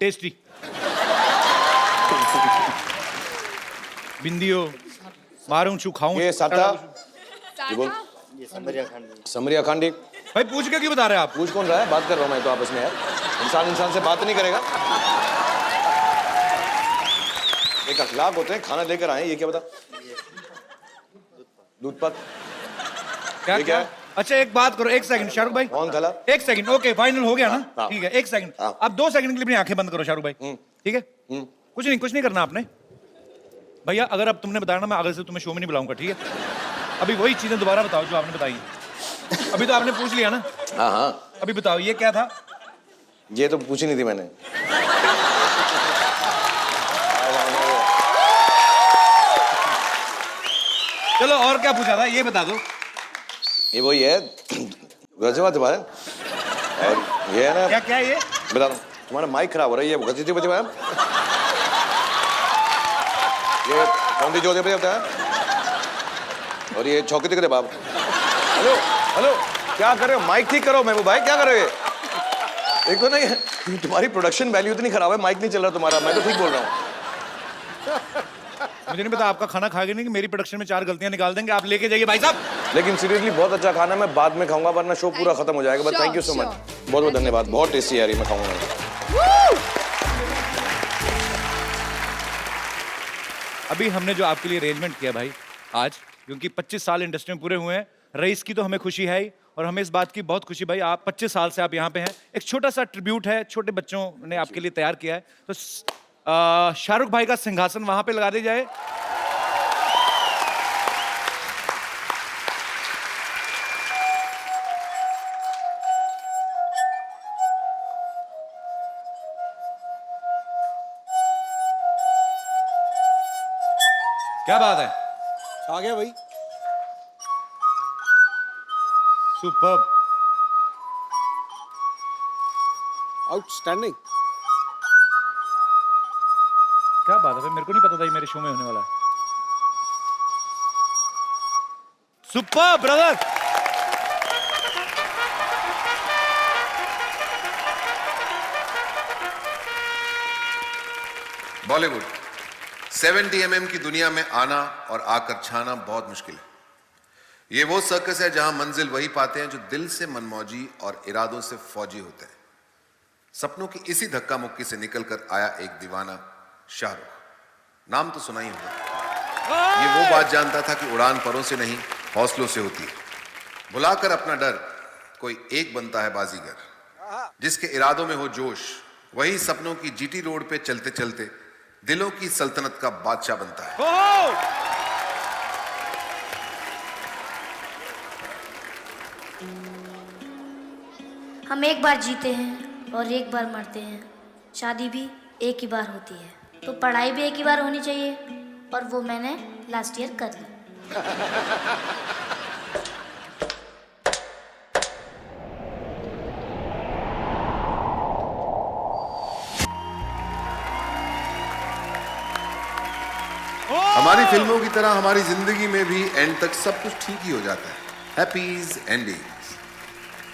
टेस्टी बिंदियो मारूं छू खाऊं। ये साटा, साठा? समरिया खांडी। भाई पूछ के क्यों बता रहे हैं आप? पूछ कौन रहा है? बात कर रहा हूँ मैं तो आपस में यार। इंसान से बात नहीं करेगा। एक अखलाक होते हैं, खाना लेकर आए, ये क्या बता? दूध पाक। क्या ये क्या है? अच्छा एक बात करो, एक सेकंड शाहरुख भाई, कौन थला? एक सेकंड। ओके फाइनल हो गया ना? हाँ। ठीक है, एक सेकंड। हाँ। अब 2 सेकंड के लिए अपनी आंखें बंद करो शाहरुख भाई। ठीक है? कुछ नहीं करना आपने भैया। अगर अब तुमने बताया ना, मैं आगे से तुम्हें शो में नहीं बुलाऊंगा, ठीक है? अभी वही चीजें दोबारा बताओ जो आपने बताई। अभी तो आपने पूछ लिया ना। हाँ हाँ, अभी बताओ ये क्या था? ये तो पूछी नहीं थी मैंने। चलो और क्या पूछा था ये बता दो। ये वही है गजवा तुम्हारे, ये है ना। क्या क्या ये बता दो, तुम्हारा माइक खराब हो रहा है, ये गजती बजे मैम, ये कौन सी जोधे बजे होता है, और ये चौकी करे बाप। हेलो हेलो, क्या कर रहे हो? माइक ठीक करो महबूब भाई, क्या कर रहे हो? एक तो नहीं, तुम्हारी प्रोडक्शन वैल्यू इतनी खराब है, माइक नहीं चल रहा तुम्हारा। मैं तो ठीक बोल रहा हूँ। मुझे नहीं पता आपका खाना खा के नहीं कि मेरी प्रोडक्शन में 4 गलतियां निकाल देंगे। आप लेके जाइए भाई साहब। लेकिन सीरियसली बहुत अच्छा खाना, मैं बाद में खाऊंगा वरना शो पूरा खत्म हो जाएगा। But thank you so much, बहुत बहुत धन्यवाद, बहुत टेस्टी है, मैं खाऊंगा। अभी हमने जो आपके लिए अरेंजमेंट किया भाई आज, क्योंकि 25 साल इंडस्ट्री में पूरे हुए हैं, रईस की तो हमें खुशी है ही, और हमें इस बात की बहुत खुशी भाई, आप 25 साल से आप यहाँ पे हैं। एक छोटा सा ट्रिब्यूट है, छोटे बच्चों ने आपके लिए तैयार किया है, तो शाहरुख भाई का सिंहासन वहां पे लगा दिया जाए। क्या बात है, आ गया भाई। Superb, outstanding. क्या बात है भाई, मेरे को नहीं पता था ये मेरे शो में होने वाला है। Superb brother. बॉलीवुड 70 mm की दुनिया में आना और आकर छाना बहुत मुश्किल है। ये वो सर्कस है जहां मंजिल वही पाते हैं जो दिल से मनमौजी और इरादों से फौजी होते हैं। सपनों की इसी धक्का मुक्की से निकलकर आया एक दीवाना शाहरुख, नाम तो सुना ही होगा। ये वो बात जानता था कि उड़ान परों से नहीं हौसलों से होती है। बुलाकर अपना डर कोई एक बनता है बाजीगर। जिसके इरादों में हो जोश वही सपनों की जीटी रोड पे चलते चलते दिलों की सल्तनत का बादशाह बनता है। हम एक बार जीते हैं और एक बार मरते हैं। शादी भी एक ही बार होती है, तो पढ़ाई भी एक ही बार होनी चाहिए, और वो मैंने लास्ट ईयर कर ली। हमारी फिल्मों की तरह हमारी जिंदगी में भी एंड तक सब कुछ ठीक ही हो जाता है। हैप्पीज एंडिंग्स।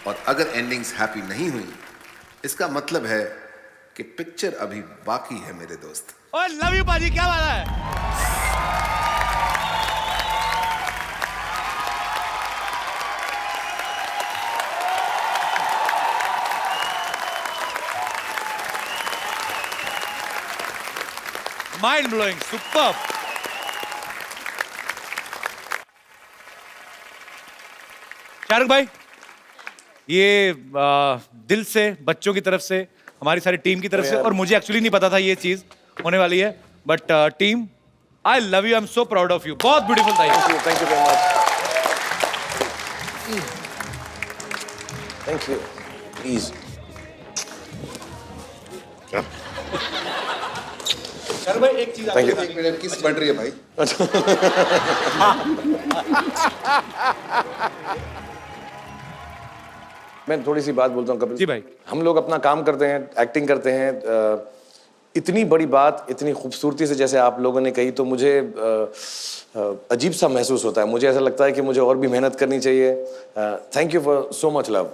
और अगर एंडिंग्स हैप्पी नहीं हुई, इसका मतलब है कि पिक्चर अभी बाकी है मेरे दोस्त। और लव यू पाजी, क्या बात है। Mind blowing, superb. शाहरुख भाई, ये दिल से, बच्चों की तरफ से, हमारी सारी टीम की तरफ से, और मुझे एक्चुअली नहीं पता था ये चीज होने वाली है, but team I love you, I am so proud of you. बहुत ब्यूटीफुल था ये। Thank you very much, thank you, please. Shahrukh भाई एक चीज, थैंक यू। एक मिनट, किस बन रही है भाई? मैं थोड़ी सी बात बोलता हूँ कपिल जी भाई। हम लोग अपना काम करते हैं, एक्टिंग करते हैं, इतनी बड़ी बात इतनी खूबसूरती से जैसे आप लोगों ने कही, तो मुझे अजीब सा महसूस होता है। मुझे ऐसा लगता है कि मुझे और भी मेहनत करनी चाहिए। Thank you for so much love.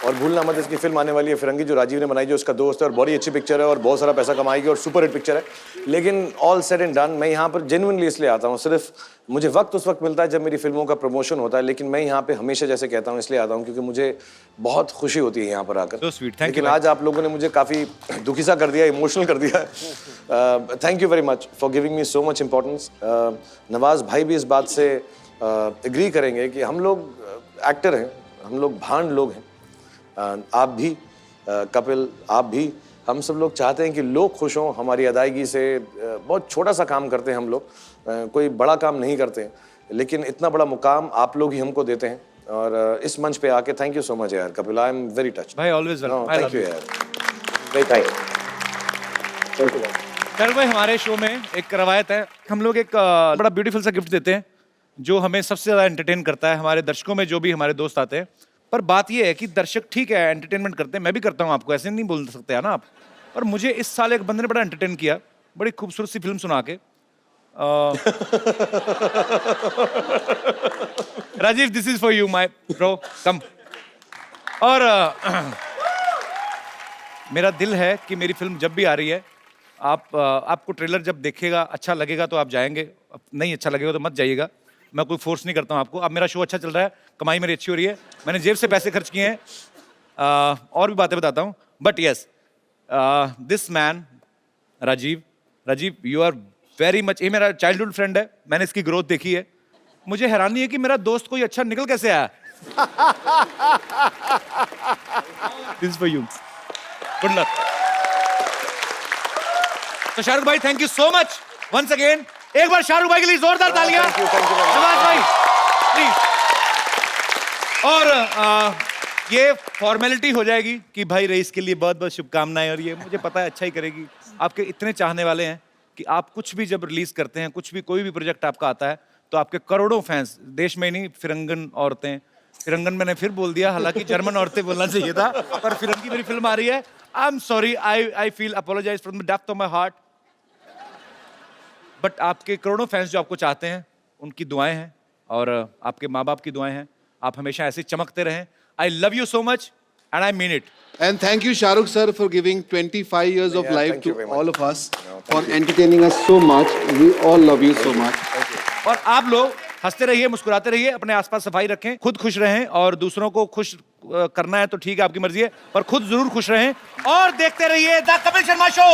और भूलना मत, इसकी फिल्म आने वाली है फिरंगी, जो राजीव ने बनाई, जो उसका दोस्त है, और बहुत ही अच्छी पिक्चर है और बहुत सारा पैसा कमाएगी और सुपर हिट पिक्चर है। लेकिन ऑल सेड एंड डन, मैं यहाँ पर जेन्युइनली इसलिए आता हूँ, सिर्फ मुझे वक्त उस वक्त मिलता है जब मेरी फिल्मों का प्रमोशन होता है, लेकिन मैं यहाँ पे हमेशा, जैसे कहता हूँ, इसलिए आता हूँ क्योंकि मुझे बहुत खुशी होती है यहाँ पर आकर। So sweet, thank you, लेकिन आज आप लोगों ने मुझे काफ़ी दुखी सा कर दिया, इमोशनल कर दिया। Thank you very much for giving me so much importance. Nawaz भाई भी इस बात से एग्री करेंगे कि हम लोग एक्टर हैं, हम लोग भांड लोग हैं, आप भी, कपिल आप भी, हम सब लोग चाहते हैं कि लोग खुश हों हमारी अदायगी से। बहुत छोटा सा काम करते हैं हम लोग, कोई बड़ा काम नहीं करते हैं, लेकिन इतना बड़ा मुकाम आप लोग ही हमको देते हैं। और इस मंच पे आके थैंक यू सो मच यार Kapil, I am very touch भाई ऑलवेज वेलकम। थैंक यू यार, वेरी थैंक यू। सर भाई हमारे शो में एक रवायत है, हम लोग एक बड़ा ब्यूटीफुल सा गिफ्ट देते हैं जो हमें सबसे ज्यादा एंटरटेन करता है हमारे दर्शकों में, जो भी हमारे दोस्त आते हैं। पर बात ये है कि दर्शक ठीक है एंटरटेनमेंट करते हैं, मैं भी करता हूँ, आपको ऐसे नहीं बोल सकते है ना आप। पर मुझे इस साल एक बंदे ने बड़ा एंटरटेन किया, बड़ी खूबसूरत सी फिल्म सुना के। Rajeev this is for you my bro, come. और मेरा दिल है कि मेरी फिल्म जब भी आ रही है, आपको ट्रेलर जब देखेगा अच्छा लगेगा तो आप जाएंगे, नहीं अच्छा लगेगा तो मत जाइएगा। मैं कोई फोर्स नहीं करता हूँ आपको। अब मेरा शो अच्छा चल रहा है, कमाई मेरी अच्छी हो रही है, मैंने जेब से पैसे खर्च किए हैं, और भी बातें बताता हूँ। But yes, this man Rajiv you are very much, ये मेरा चाइल्डहुड फ्रेंड है, मैंने इसकी ग्रोथ देखी है। मुझे हैरानी है कि मेरा दोस्त कोई अच्छा निकल कैसे आया। This is for you, good luck. तो शाहरुख भाई thank you so much once again. एक बार शाहरुख भाई के लिए जोरदार तालियां। नवाज भाई प्लीज। और ये फॉर्मेलिटी हो जाएगी कि भाई रईस के लिए बहुत बहुत शुभकामनाएं, और ये मुझे पता है अच्छा ही करेगी। आपके इतने चाहने वाले हैं कि आप कुछ भी जब रिलीज करते हैं, कुछ भी कोई भी प्रोजेक्ट आपका आता है, तो आपके करोड़ों फैंस, देश में ही नहीं, फिरंगन औरतें, फिरंगन मैंने फिर बोल दिया, हालांकि जर्मन औरतें बोलना चाहिए था, पर फिरंगी मेरी फिल्म आ रही है। I am sorry, I feel apologise from the depth of my heart. But आपके करोड़ों फैंस जो आपको चाहते हैं, उनकी दुआएं हैं और आपके माँ बाप की दुआएं हैं। आप हमेशा ऐसे चमकते रहें। आई love you so much and I mean it. And thank you, Shahrukh sir, for giving 25 years of life to all of us, for entertaining us so much. We all love you so much. और आप लोग हंसते रहिए, मुस्कुराते रहिए, अपने आसपास सफाई रखें, खुद खुश रहें, और दूसरों को खुश करना है तो ठीक है, आपकी मर्जी है, पर खुद जरूर खुश रहें। और देखते रहिए द कपिल शर्मा शो।